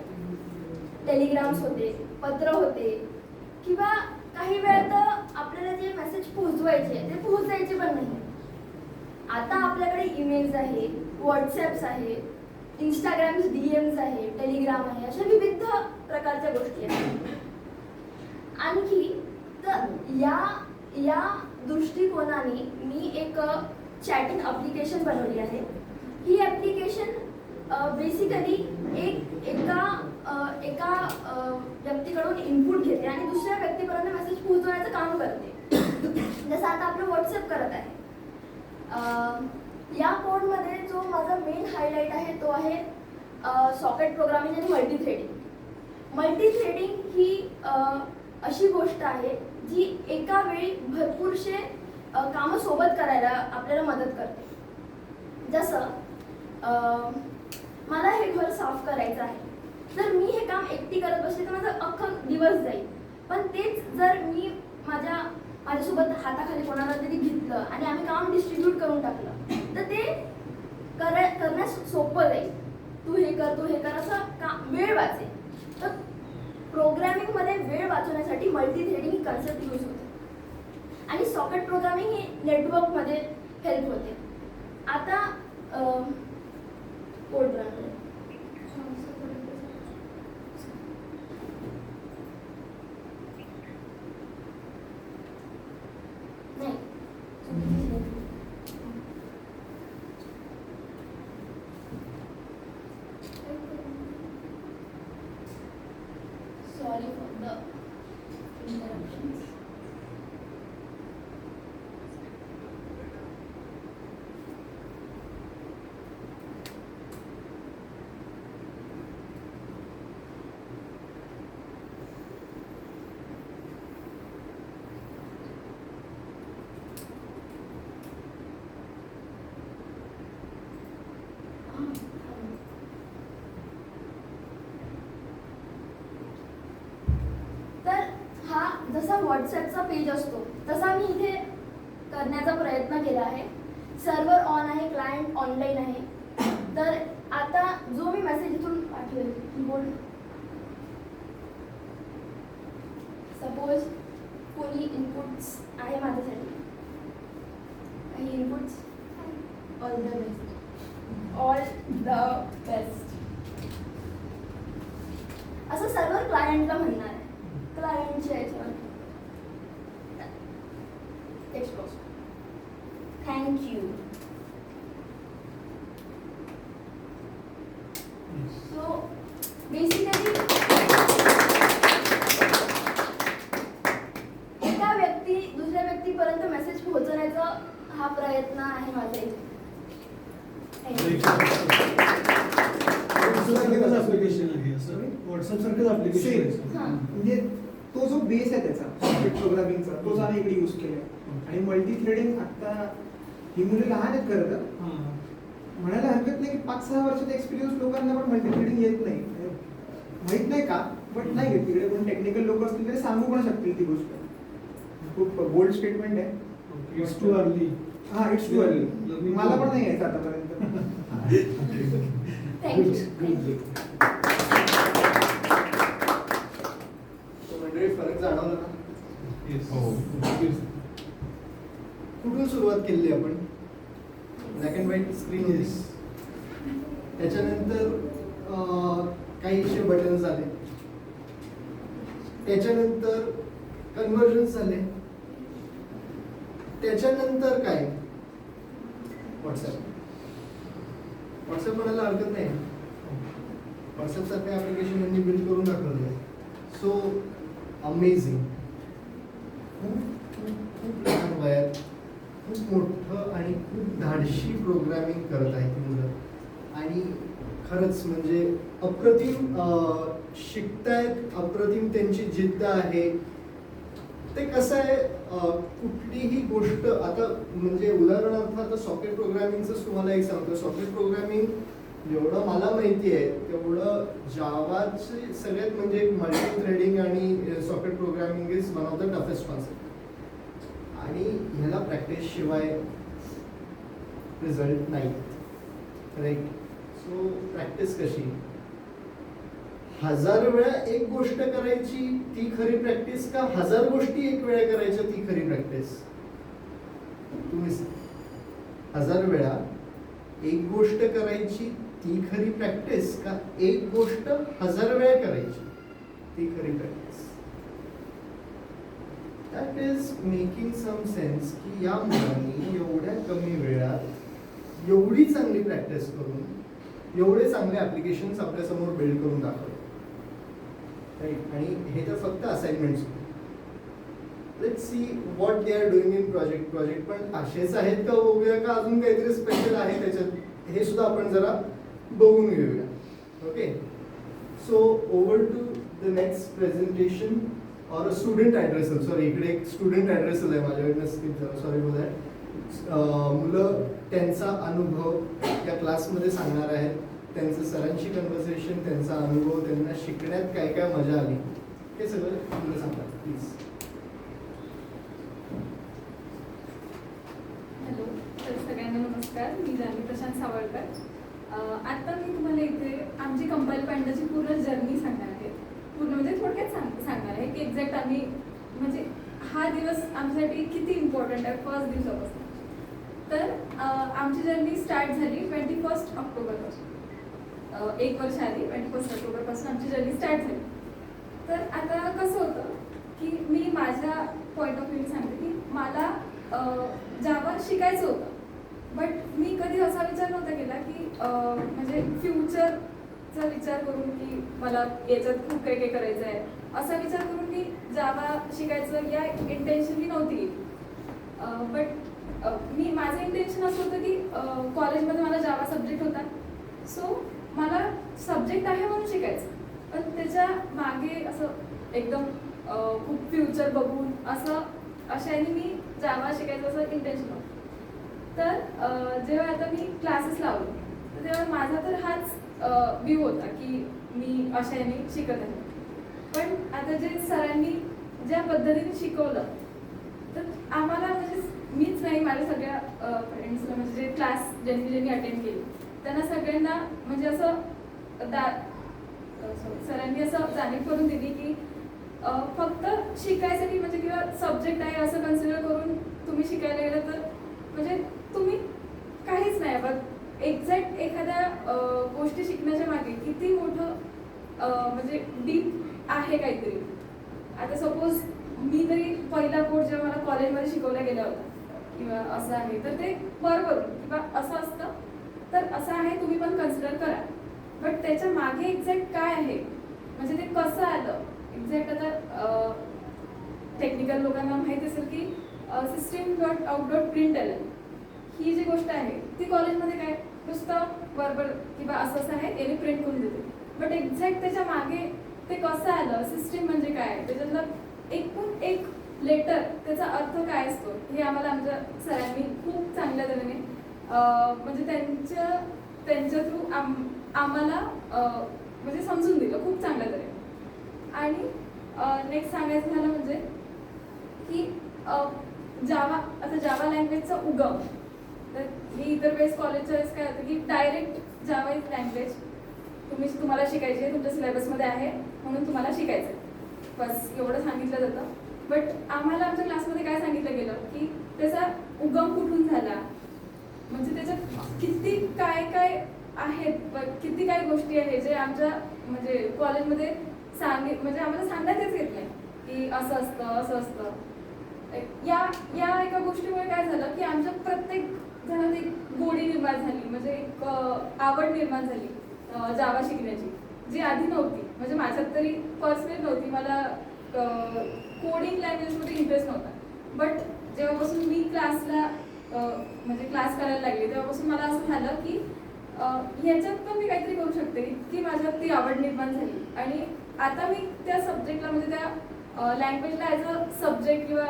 टेलिग्राम्स होते, पत्र होते किंवा काही वेळा तर आपल्याला जे मेसेज पोहोचवायचे ते पोहोचायचे पण नाही. आता आपल्याकडे ईमेल्स आहे, व्हॉट्सॲप्स आहे, इंस्टाग्राम DMs आहे, टेलिग्राम आहे, अशा विविध प्रकारच्या गोष्टी आहेत. आणखी तर या दृष्टिकोनाने मी एक चॅटिंग ॲप्लिकेशन बनवली आहे. ही ॲप्लिकेशन बेसिकली एका व्यक्तीकडून इनपुट घेते आणि दुसऱ्या व्यक्तीपर्यंत मेसेज पोहोचवण्याचं काम करते. जसं आता आपलं व्हॉट्सअप करत आहे. या कोडमध्ये जो माझा मेन हायलाईट आहे तो आहे सॉकेट प्रोग्रामिंग आणि मल्टीथ्रेडिंग. मल्टीथ्रेडिंग ही अशी गोष्ट आहे जी एका वेळी भरपूरशे कामं सोबत करायला आपल्याला मदत करते. जसं मला हे घर साफ करायचं आहे. जर मी हे काम एकटी करत बसले तर माझा अख्खा दिवस जाईल. पण तेच जर मी माझ्यासोबत हाताखाली कोणाला तरी घेतलं आणि आम्ही काम डिस्ट्रीब्यूट करून टाकलं तर ते करण्यास सोपं जाईल. तू हे कर असं वेळ वाचेल. तर प्रोग्रामिंगमध्ये वेळ वाचवण्यासाठी मल्टीथ्रेडिंग ही कन्सेप्ट यूज होते आणि सॉकेट प्रोग्रामिंग ही नेटवर्कमध्ये हेल्प होते. आता कोड रन नाही. Sorry for the interruptions. तर हा जसा व्हॉट्सॲपचा पेज असतो तसा मी इथे करण्याचा प्रयत्न केला आहे. सर्व्हर ऑन आहे, क्लायंट ऑनलाईन आहे. तर आता जो मी मेसेज इथून पाठवेल बोल, सपोज कोणी इनपुट्स आहे माझ्यासाठी? काही inputs? All the best. All the best. असं सर्व क्लायंटला म्हणणार आहे, क्लायंटच्या याच्यावर. एक्सपोज. थँक्यू. सो बेसिकली एका व्यक्ती दुसऱ्या व्यक्तीपर्यंत मेसेज पोहोचवण्याचा हा प्रयत्न आहे माझा इथे. ऍप्लिकेशन आहे असं व्हॉट्सअप सारखंच ऍप्लिकेशन हां. म्हणजे तो जो बेस आहे त्याचा सॉफ्टवेअर प्रोग्रामिंगचा तोच आम्ही इकडे यूज केलाय. आणि मल्टी थ्रेडिंग आता ही मुलं लहान आहेत खरं तर, म्हणायला हरकत नाही की 5-6 वर्षाचा एक्सपिरियन्स लोकांना पण मल्टी थ्रेडिंग येत नाही. माहित नाही का, बट नाही येत. तिकडे कोण टेक्निकल लोक असतील तरी सांगू पण शकतील ती गोष्ट. खूप बोल्ड स्टेटमेंट आहे. It's too early. हा, इट्स टू अर्ली. मला पण नाही यायचं आतापर्यंत. थँक्यू. मंडळी फरक जाणवला ना? हो. कुठून सुरुवात केली आपण? ब्लॅक अँड व्हाईट स्क्रीन होती. त्याच्यानंतर काहीशे बटन्स आले, त्याच्यानंतर कन्व्हर्जन्स झाले, त्याच्यानंतर काय? व्हॉट्सॲप. व्हॉट्सॲप म्हणायला हरकत नाही. व्हॉट्सॲप सारखे ॲप्लिकेशन यांनी बिल्ड करून दाखवले. So amazing. खूप लहान वयात खूप मोठं आणि खूप धाडशी प्रोग्रॅमिंग करत आहे ती मुलं. आणि खरंच म्हणजे अप्रतिम शिकतायत, अप्रतिम त्यांची जिद्द आहे. ते कसं आहे, कुठलीही गोष्ट आता म्हणजे उदाहरणार्थ आता सॉकेट प्रोग्रामिंगचंच तुम्हाला एक सांगतो. सॉकेट प्रोग्रामिंग जेवढं मला माहिती आहे तेवढं जावाचे सगळ्यात म्हणजे मल्टी थ्रेडिंग आणि socket programming is one of the toughest concept. आणि ह्याला प्रॅक्टिस शिवाय रिझल्ट नाही. राईट. सो प्रॅक्टिस कशी? 1000 वेळा एक गोष्ट करायची ती खरी प्रॅक्टिस का 1000 गोष्टी एक वेळा करायच्या ती खरी प्रॅक्टिस? तुम्ही 1000 वेळा एक गोष्ट करायची ती खरी प्रॅक्टिस का एक गोष्ट 1000 वेळा करायची ती खरी practice? That is making some sense की या मुलांनी एवढ्या कमी वेळात एवढी चांगली प्रॅक्टिस करून एवढे चांगले ॲप्लिकेशन्स आपल्यासमोर बिल्ड करून दाखवले. राईट. आणि हे तर फक्त assignments. Let's see what they are doing in project. Project पण असेच आहेत का बघूया का अजून काहीतरी स्पेशल आहे त्याच्यात, हे सुद्धा आपण जरा बघून घेऊया. Okay. So over to the next presentation और स्टुडंट ॲड्रेसल. सॉरी, इकडे एक स्टुडंट ॲड्रेसल आहे माझ्याकडनं, स्किप झालं, सॉरी फॉर दॅट. मुलं त्यांचा अनुभव या क्लासमध्ये सांगणार आहेत. त्यांचं सरांशी कन्व्हर्सेशन, त्यांचा अनुभव, त्यांना शिकण्यात काय काय मजा आली हे सगळं मुलं सांगतात. प्लीज. हॅलो. तर सगळ्यांना नमस्कार. मी जान्हवी प्रशांत सावळकर. आता मी तुम्हाला इथे आमची कंपाईल पांडाची पूर्ण जर्नी सांगणार आहे. पूर्ण म्हणजे थोडक्यात सांगणार आहे की एक्झॅक्ट आम्ही म्हणजे हा दिवस आमच्यासाठी किती इम्पॉर्टंट आहे फर्स्ट दिवसापासून. तर आमची जर्नी स्टार्ट झाली 21 ऑक्टोबरपासून. 1 वर्ष आधी 21 ऑक्टोबरपासून आमची जर्नी स्टार्ट झाली. तर आता कसं होतं की मी माझ्या पॉईंट ऑफ व्ह्यू सांगते की मला जावा शिकायचं होतं, बट मी कधी असा विचार नव्हता केला की म्हणजे फ्युचरचा विचार करून की मला याच्यात खूप काही काही करायचं आहे असा विचार करून मी जावा शिकायचं या इंटेन्शनली नव्हती गेली. बट मी माझं इंटेन्शन असं होतं की कॉलेजमध्ये मला जावा सब्जेक्ट होता, सो मला सब्जेक्ट आहे म्हणून शिकायचं. पण त्याच्या मागे असं एकदम खूप फ्युचर बघून अशा याने मी जावा शिकायचं असं इंटेन्शन होतं. तर जेव्हा आता मी क्लासेस लावले तर तेव्हा माझा तर हाच व्ह्यू होता की मी अशा याने शिकत आहे. पण आता जे सरांनी ज्या पद्धतीने शिकवलं तर आम्हाला म्हणजे मीच नाही, माझ्या सगळ्या फ्रेंड्सला म्हणजे जे क्लास ज्यांनी अटेंड केली त्यांना सगळ्यांना म्हणजे असं सरांनी असं जाणीव करून दिली की फक्त शिकायसाठी म्हणजे किंवा सब्जेक्ट आहे असं कन्सिडर करून तुम्ही शिकायला गेलं तर म्हणजे तुम्ही काहीच नाही. बट एक्झॅक्ट एखाद्या गोष्टी शिकण्याच्या मागे किती मोठं म्हणजे डीप आहे काहीतरी. आता सपोज मी तरी पहिला कोर्स जेव्हा मला कॉलेजमध्ये शिकवला गेला होता किंवा असं आहे तर ते बरोबर किंवा असं असतं तर असं आहे तुम्ही पण कन्सिडर करा. बट त्याच्या मागे एक्झॅक्ट काय आहे म्हणजे ते कसं आलं एक्झॅक्ट. आता टेक्निकल लोकांना माहिती असेल की सिस्टीम डॉट आउट डॉट प्रिंटएलएन ही जी गोष्ट आहे ती कॉलेजमध्ये काय नुसतं बरोबर किंवा असं असं आहे याने प्रिंट करून देते. बट एक्झॅक्ट त्याच्या मागे ते कसं आलं सिस्टीम म्हणजे काय त्याच्यातलं एकूण एक लेटर त्याचा अर्थ काय असतो हे आम्हाला आमच्या सरांनी खूप चांगल्या तऱ्हेने म्हणजे त्यांच्या थ्रू आम्हाला म्हणजे समजून दिलं खूप चांगल्या तऱ्हेने. आणि नेक्स्ट सांगायचं झालं म्हणजे की जावा लँग्वेजचा उगम. तर मी इतर वेळेस कॉलेजच्या वेळेस काय होतं की डायरेक्ट जावा इज लँग्वेज तुम्हाला शिकायची आहे तुमच्या सिलेबसमध्ये आहे म्हणून तुम्हाला शिकायचं आहे बस एवढं सांगितलं जातं. बट आम्हाला आमच्या क्लासमध्ये काय सांगितलं गेलं की त्याचा उगम कुठून झाला म्हणजे त्याच्यात किती काय काय आहेत किती काय गोष्टी आहेत जे आमच्या म्हणजे कॉलेजमध्ये म्हणजे आम्हाला सांगण्यातच येत नाही की असं असतं. या एका गोष्टीमुळे काय झालं की आमच्या प्रत्येक जणात एक गोडी निर्माण झाली म्हणजे एक आवड निर्माण झाली जावा शिकण्याची जी आधी नव्हती. म्हणजे माझ्यात तरी पर्सनली नव्हती. मला कोडिंग लँग्वेजमध्ये इंटरेस्ट नव्हता. बट जेव्हापासून मी क्लासला म्हणजे क्लास करायला लागले तेव्हापासून मला असं झालं की ह्याच्यात पण मी काहीतरी करू शकते की माझ्यात ती आवड निर्माण झाली. आणि आता मी त्या सब्जेक्टला म्हणजे त्या लँग्वेजला ॲज अ सब्जेक्ट किंवा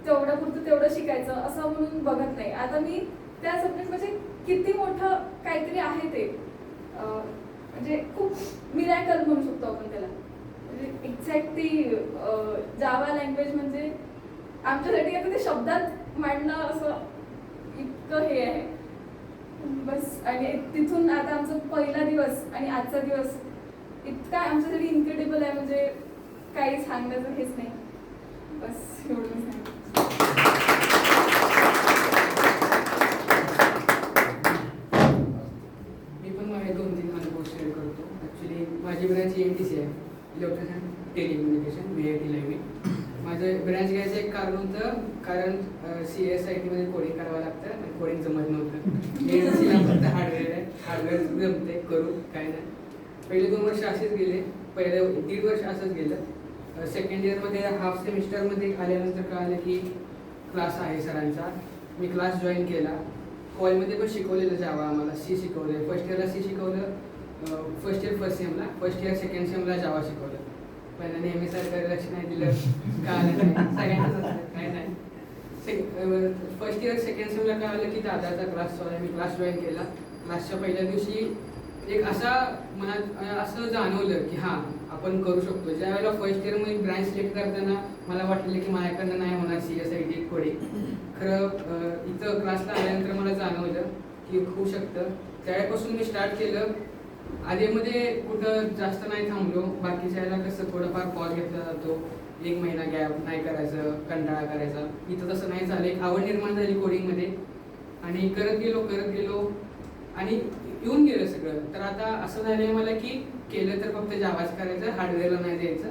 तेवढं शिकायचं असं म्हणून बघत नाही. आता मी त्या सब्जेक्ट म्हणजे किती मोठं काहीतरी आहे ते म्हणजे खूप मिरॅकल म्हणू शकतो आपण त्याला. म्हणजे एक्झॅक्ट ती जावा लँग्वेज म्हणजे आमच्यासाठी आता ते शब्दात मांडणं असं इतकं हे आहे बस. आणि तिथून आता आमचा पहिला दिवस आणि आजचा दिवस इतका आमच्यासाठी इन्क्रेडिबल आहे म्हणजे काही सांगण्याचं हेच नाही. बस एवढं मी सांगते. मी पण माझे 2-3 अनुभव शेअर करतो. ॲक्च्युली माझी ब्रँच EMTC आहे इलेक्ट्रॉनिक्स अँड टेलिकम्युनिकेशन VIT ला मी. माझं ब्रँच घ्यायचं एक कारण होतं कारण CSIT मध्ये कोडिंग करावं लागतं आणि कोडिंग जमत नव्हतं. EMTCला फक्त हार्डवेअर आहे हार्डवेअर जमते करू काय नाही. पहिले 2 वर्ष असेच गेले पहिले 1.5 वर्ष असंच गेलं. सेकंड इयरमध्ये हाफ सेमिस्टरमध्ये आल्यानंतर कळालं की क्लास आहे सरांचा. मी क्लास जॉईन केला. कॉलेजमध्ये पण शिकवलेलं जावा आम्हाला C शिकवलं. फर्स्ट इयरला C शिकवलं. फर्स्ट इयर फर्स्ट सेमला फर्स्ट इयर सेकंड सेमला जावा शिकवलं. पहिला नेहमी सरकारी लक्ष नाही दिलं कळालं नाही सगळ्यांनाच असतं काय नाही. फर्स्ट इयर सेकंड सेमला कळालं की दादाचा क्लास चालू आहे. मी क्लास जॉईन केला. क्लासच्या पहिल्या दिवशी एक असा मनात असं जाणवलं की हां आपण करू शकतो. ज्या वेळेला फर्स्ट इयरमध्ये ब्रँच सिलेक्ट करताना मला वाटलं की माझ्याकडनं नाही होणार CSIT कोडिंग. खरं इथं क्लासला आल्यानंतर मला जाणवलं की होऊ शकतं. त्यावेळेपासून मी स्टार्ट केलं. आधीमध्ये कुठं जास्त नाही थांबलो. बाकीच्या वेळेला कसं थोडंफार पॉज घेतला जातो 1 महिना गॅप नाही करायचं कंटाळा करायचा. इथं तसं नाही झालं. एक आवड निर्माण झाली कोडिंगमध्ये आणि करत गेलो आणि येऊन गेलं सगळं. तर आता असं झालं आहे मला की केलं तर फक्त जावाच करायचं हार्डवेअरला नाही द्यायचं.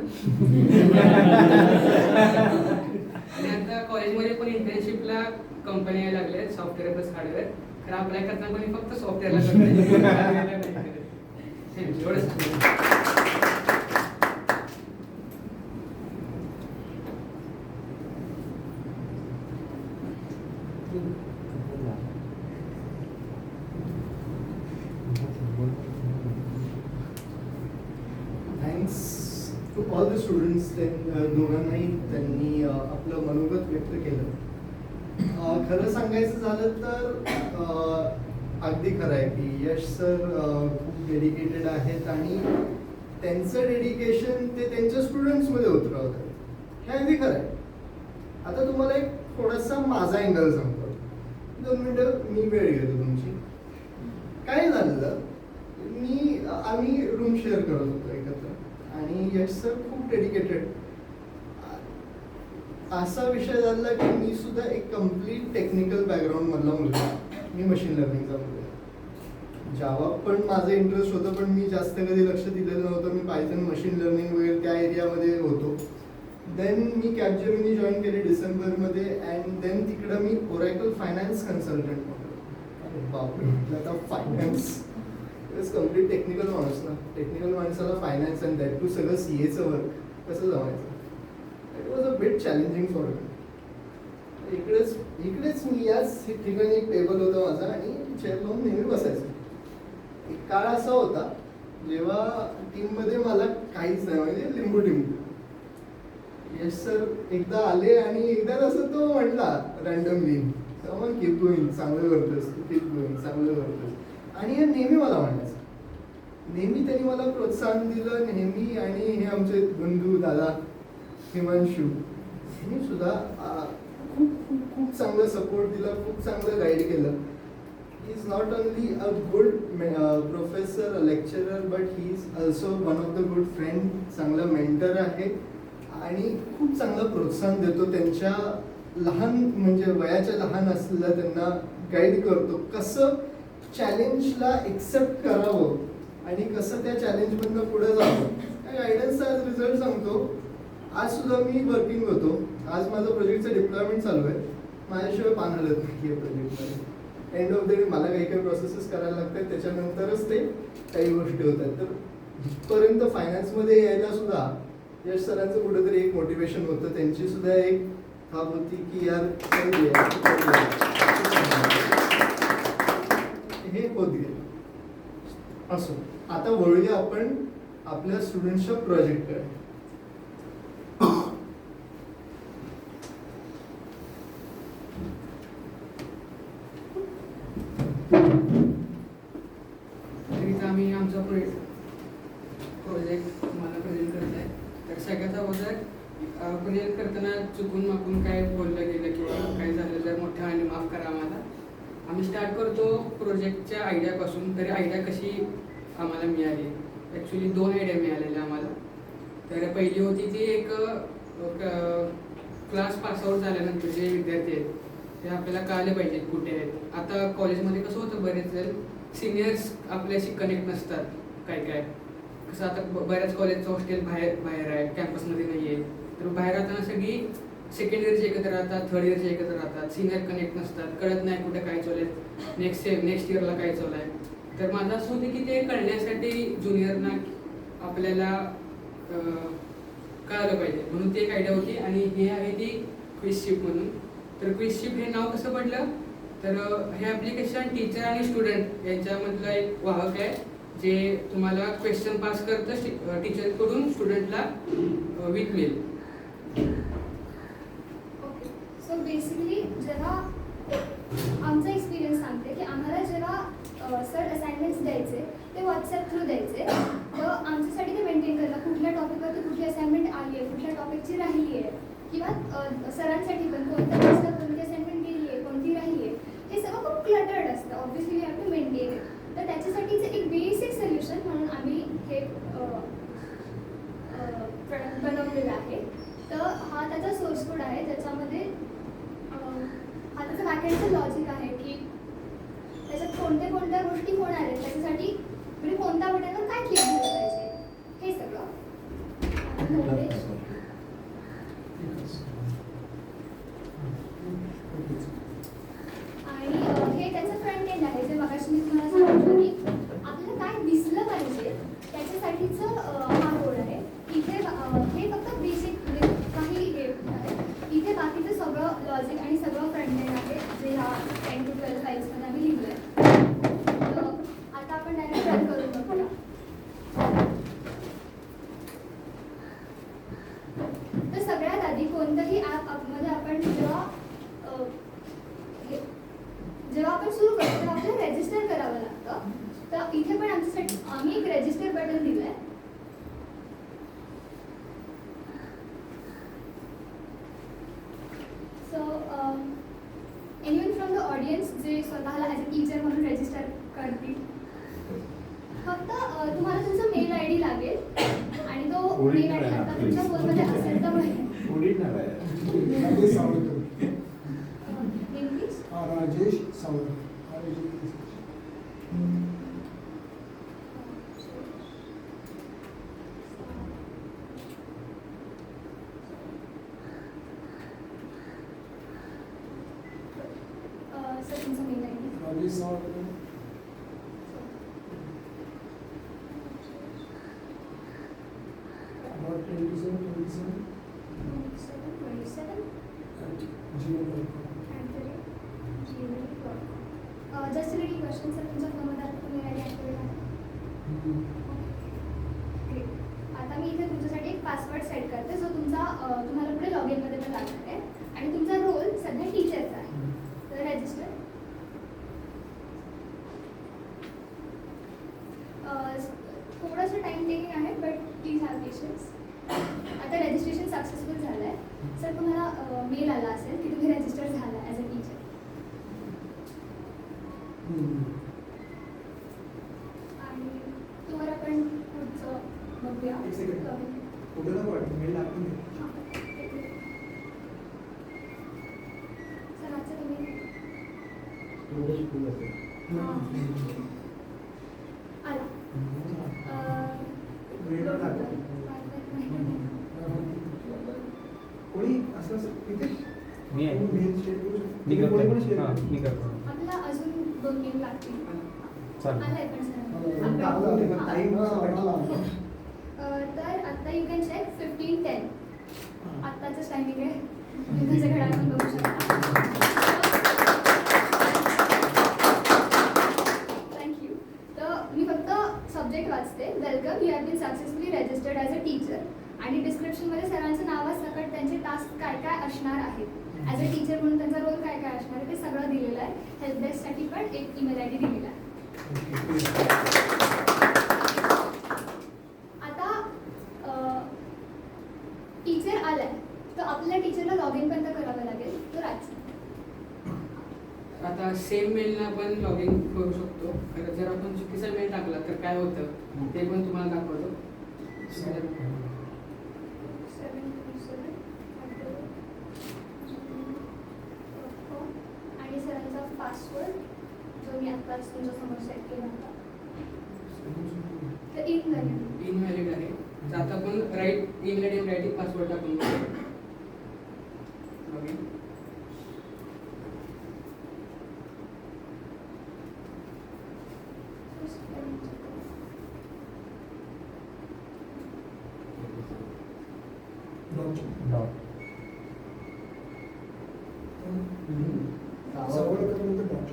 आणि आता कॉलेजमध्ये पण इंटर्नशिपला कंपनी यायला लागल्या सॉफ्टवेअर प्लस हार्डवेअर. खरं अप्लाय करताना पण फक्त सॉफ्टवेअरला करतो. एवढंच. Thanks to all the students. दोघांनाही त्यांनी आपलं मनोगत व्यक्त केलं. खरं सांगायचं झालं तर अगदी खरं आहे की यश सर खूप डेडिकेटेड आहेत आणि त्यांचं डेडिकेशन ते त्यांच्या स्टुडंट्समध्ये उतरवतात हे अगदी खरं आहे. आता तुम्हाला एक थोडासा माझा अँगल सांगतो. 2 मिनिटं मी वेळ घेतो तुमची. काय झालेलं आम्ही रूम शेअर करत होतो एकत्र आणि यश सर खूप डेडिकेटेड असा विषय झाला की मी सुद्धा एक कम्प्लीट टेक्निकल बॅकग्राऊंड मधला मुलगा. मी मशीन लर्निंगचा मुलगा. जावा पण माझं इंटरेस्ट होतं, पण मी जास्त कधी लक्ष दिलेलं नव्हतं. मी पायथन, मशीन लर्निंग वगैरे त्या एरियामध्ये होतो. देन मी कॅपजेमिनी जॉईन केली डिसेंबरमध्ये अँड देन तिकडं मी ओरॅकल फायनान्स कन्सल्टंट होतो. बापरे, आता फायनान्स इज कम्प्लीट टेक्निकल माणूस ना. टेक्निकल माणसाला फायनान्स अँड दॅट टू सगळं CAचं वर्क कसं जमायचं. It was a bit challenging for me. इकडेच मी याच ठिकाणी एक टेबल होता माझा आणि चेअर लावून नेहमी बसायचो. एक काळ असा होता जेव्हा टीममध्ये मला काहीच नाही, म्हणजे लिंबू टिंबू. यश सर एकदा आले आणि एकदा असं तो म्हटला रँडमली, मग कीप गोईंग, चांगलं करतोस तू, कीप गोईंग, चांगलं करतोस. आणि हे नेहमी मला म्हणायचं. नेहमी त्यांनी मला प्रोत्साहन दिलं नेहमी. आणि हे आमचे बंधू दादा हिमांशू यांनी सुद्धा खूप खूप खूप चांगलं सपोर्ट दिला, खूप चांगलं गाईड केलं. He is not only a good professor, a lecturer, but he is also one of the good friend. चांगला मेंटर आहे आणि खूप चांगलं प्रोत्साहन देतो. त्यांच्या लहान म्हणजे वयाच्या लहान असलेल्या त्यांना गाईड करतो, कसं चॅलेंजला एक्सेप्ट करावं आणि कसं त्या चॅलेंजमधनं पुढे जावं. त्या गायडन्सचा आज रिझल्ट सांगतो. आज सुद्धा मी वर्किंग होतो. आज माझं प्रोजेक्टचं डिप्लॉयमेंट चालू आहे. माझ्याशिवाय पान हलत नाही आहे प्रोजेक्टमध्ये. एंड ऑफ द डे मला काही काही प्रोसेसेस करायला लागतात, त्याच्यानंतरच ते काही गोष्टी होतात. तर जिथपर्यंत फायनान्समध्ये यायला सुद्धा यश सरांचं कुठेतरी एक मोटिवेशन होतं. त्यांची सुद्धा एक थाप होती की यार हे होत गेलं. असो, आता वळूया आपण आपल्या स्टुडंट्सच्या प्रोजेक्टकडे. आम्ही आमचा प्रोजेक्ट तुम्हाला प्रेझेंट करत आहे. तर सगळ्यात अगोदर प्रेझेंट करताना चुकून माकून काय बोललं गेलं किंवा काय झालं तर मोठ्या आणि माफ करा आम्हाला. आम्ही स्टार्ट करतो प्रोजेक्टच्या आयडियापासून. तरी आयडिया कशी आम्हाला मिळाली, ॲक्च्युली 2 आयडिया मिळालेल्या आम्हाला. तर पहिली होती ती एक क्लास पासआउट झाल्यानंतर जे विद्यार्थी आहेत ते आपल्याला कळाले पाहिजेत कुठे आहेत. आता कॉलेजमध्ये कसं होतं, बरेच जण सिनियर्स आपल्याशी कनेक्ट नसतात. काय कसं आता बऱ्याच कॉलेजचं हॉस्टेल बाहेर आहे, कॅम्पसमध्ये नाही आहे. तर बाहेर राहताना सगळी सेकंड इयरचे एकत्र राहतात, थर्ड इयरचे एकत्र राहतात. सिनियर कनेक्ट नसतात, कळत नाही कुठे काय चालू आहे, नेक्स्ट इयरला काय चालू आहे. तर माझं असं होतं की ते कळण्यासाठी ज्युनियरना आपल्याला कळालं पाहिजे, म्हणून ती एक आयडिया होती. आणि हे आहे ती क्विजशिप म्हणून. तर क्विजशिप हे नाव कसं पडलं, तर हे ॲप्लिकेशन टीचर आणि स्टुडंट यांच्यामधलं एक वाहक आहे, जे तुम्हाला क्वेश्चन पास करतं टीचरकडून स्टुडंटला विकवेल. ओके, सो बेसिकली जेव्हा आमचा एक्सपिरियन्स सांगते की आम्हाला जेव्हा सर असाइनमेंट्स द्यायचे ते व्हॉट्सॲप थ्रू द्यायचे. तर आमच्यासाठी ते मेंटेन करणं, कुठल्या टॉपिकवरती कुठली असाइनमेंट आली आहे, कुठल्या टॉपिकची राहिली आहे, किंवा सरांसाठी पण कोणत्या क्लासला कोणती असाइनमेंट गेली आहे, कोणती राहिली आहे, हे सगळं खूप क्लटर्ड असतं. Obviously we have to maintain it. तर त्याच्यासाठीचं एक बेसिक सोल्युशन म्हणून आम्ही हे प्रोडक्ट बनवलेलं आहे. तर हा त्याचा सोर्स कोड आहे, ज्याच्यामध्ये हा त्याचं बॅकएंडचं लॉजिक आहे की त्याच्यात कोणत्या गोष्टी होणार आहेत, त्याच्यासाठी म्हणजे कोणत्या बटनवर काय क्लिक झालं पाहिजे, हे सगळं. आणि हे त्याचं फ्रंट एंड आहे, जे मगाशी मी तुम्हाला सांगितलं की आपल्याला काय दिसलं पाहिजे त्याच्यासाठीचं हा कोड आहे. इथे हे फक्त बेसिक काही हे आहे. इथे बाकीचं सगळं लॉजिक आणि सगळं फ्रंट एंड आहे, जे ह्या 10 to 12 फाईल्समध्ये आम्ही लिहिलं आहे. तर आता आपण डायरेक्ट रन करून बघूया. तर सगळ्यात आधी कोणतंही ॲपमध्ये आपण जेव्हा आपण सुरू करतो तेव्हा आपल्याला रजिस्टर करावं लागतं. तर इथे पण आमच्यासाठी आम्ही एक रजिस्टर बटन दिलं आहे. So anyone from the audience जे स्वतःला ॲज अ टीचर म्हणून रजिस्टर करतील, फक्त तुम्हाला तुमचा मेल आय डी लागेल आणि तो मेल आय डी आता तुमच्या फोनमध्ये असेल तर राजेश सावळकर. इंग्लिश राजेश सावळकर. सर तुमचा mail I D Rajesh Savalkar. About 27 just ready question sir तुमच्या फोनमध्ये आता तुम्ही रेडी ॲक्टिवेट आहे. ग्रेट. आता मी इथे तुमच्यासाठी एक पासवर्ड सेट करते जो तुमचा तुम्हाला पुढे लॉग इनमध्ये पण लागणार आहे आणि तुमचा रोल सध्या टीचरचा आहे. तर रजिस्टर थोडंसं टाईम टेकिंग आहे बट प्लीज हॅव पेशन्स. आता रजिस्ट्रेशन सक्सेसफुल झालं आहे. सर तुम्हाला मेल आला असेल की तुम्ही रजिस्टर झाला ॲज अ टीचर. आणि तुम्हाला आपण पुढचं बघूया. एक सेकंड. कुठं नको वाटतं मेल टाकून दे. सर आजचं तुम्ही आला. मेल टाकून. कोणी असं इथे मी आहे. मेल शेअर करू शकतो. मी कोणी करतो. पण शेअर हां, करू मी करतो. आपल्याला अजून 2 मेल लागतील. चालेल. आलाय पण सर. तर आता यू कॅन चेक 15:10. आत्ताचंच टायमिंग आहे. तुम्ही तुमच्या घड्याळ पण बघू शकता. थँक्यू. तर मी फक्त सब्जेक्ट वाचते. Welcome, you have been successfully registered as a teacher. आणि डिस्क्रिप्शनमध्ये सरांचं नावासकट त्यांचे टास्क काय काय असणार आहेत, ॲज अ टीचर म्हणून त्यांचा रोल काय काय असणार आहे ते सगळं दिलेलं आहे. हेल्प डेस्कसाठी पण एक ईमेल आय डी दिलेला आहे. आता टीचर आलाय तर आपल्या टीचरला लॉग इन पण तर करावं लागेल. तर आज आता सेम मेलला आपण लॉग इन करू शकतो. खरं जर आपण चुकीचा मेल टाकला तर काय होतं ते पण तुम्हाला दाखवतो. 727 आणि सरांचा पासवर्ड जो मी आत्ताच तुमच्यासमोर सेट केला होता तर इनव्हॅलिड आहे. तर आता आपण राईट इनव्हॅलिड राईटिंग पासवर्ड टाकून लॉग इन. सावळकर नंतर डॉट.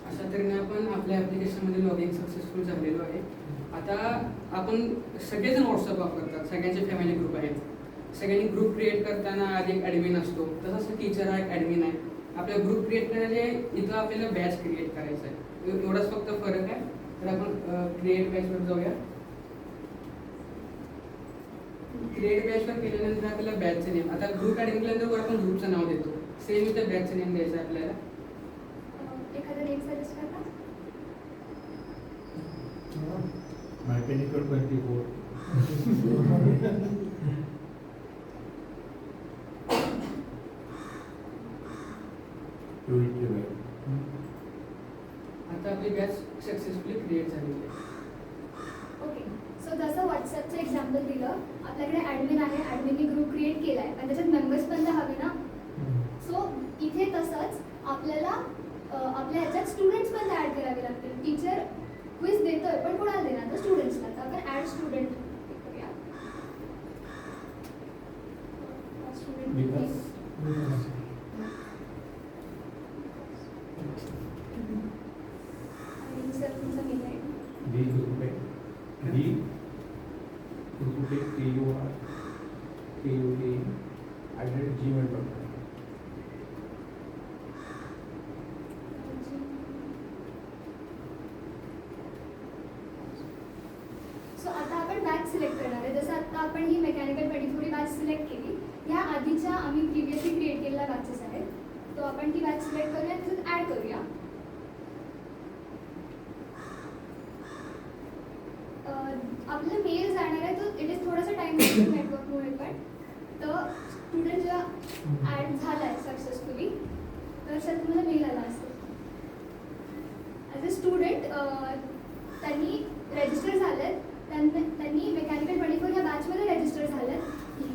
अशा तऱ्हेने आपण आपल्या ॲप्लिकेशनमध्ये लॉग इन सक्सेसफुल झालेलो आहे. आता आपण सगळेजण व्हॉट्सअप वापरतात. सगळ्यांचे फॅमिली ग्रुप आहेत. सगळ्यांनी ग्रुप क्रिएट करताना आधी एक ॲडमिन असतो. तसंच टीचर हा एक ॲडमिन आहे. आपल्या ग्रुप क्रिएट करायचे इथं आपल्याला बॅच क्रिएट करायचा आहे. एवढाच फक्त फरक आहे. तर आपण क्रिएट बॅचवर जाऊया. क्रिएट बॅचवर केल्यानंतर आपल्याला बॅचचं नेम, आता ग्रुप ॲड केल्यानंतर वर आपण ग्रुपचं नाव देतो. सेम इथं बॅचचं नेम द्यायचं आहे आपल्याला. एखादं नेम सजेस्ट करता? Mechanical 24. आता आपली बॅच सक्सेसफुली क्रिएट झालेली आहे. ओके. सो जसं व्हॉट्सअपचं एक्झाम्पल दिलं, आपल्याकडे ॲडमिन आहे. ॲडमिनने ग्रुप क्रिएट केला आहे पण त्याच्यात मेंबर्स पण तर हवे ना. सो इथे तसंच आपल्याला आपल्या ह्याच्यात स्टुडंट्स पण ॲड करावे लागतील. टीचर क्विज देतोय पण कोणाला देणार? तर स्टुडंट्सला. तर आपण ॲड स्टुडंट करूया. आणि सर तुमचा mail I D @gmail.com. So आता आपण बॅच सिलेक्ट करणार आहे. जसं आता आपण ही मेकॅनिकल 24 ही बॅच सिलेक्ट केली. ह्या आधीच्या आम्ही प्रिव्हियसली क्रिएट केलेल्या बॅचेस आहेत. आपण ती बॅच सिलेक्ट करूया आणि त्याच्यात ॲड करूया. आपला मेल जाणार आहे तो इट इज थोडासा टाइम नेटवर्कमुळे पण. तर स्टुडंट जेव्हा ॲड झाला आहे सक्सेसफुली तर त्यात तुम्हाला मेल आला असेल. ॲज अ स्टुडंट त्यांनी रजिस्टर झालेत, त्यांनी मेकॅनिकल 24 ह्या बॅचमध्ये रजिस्टर झालेत.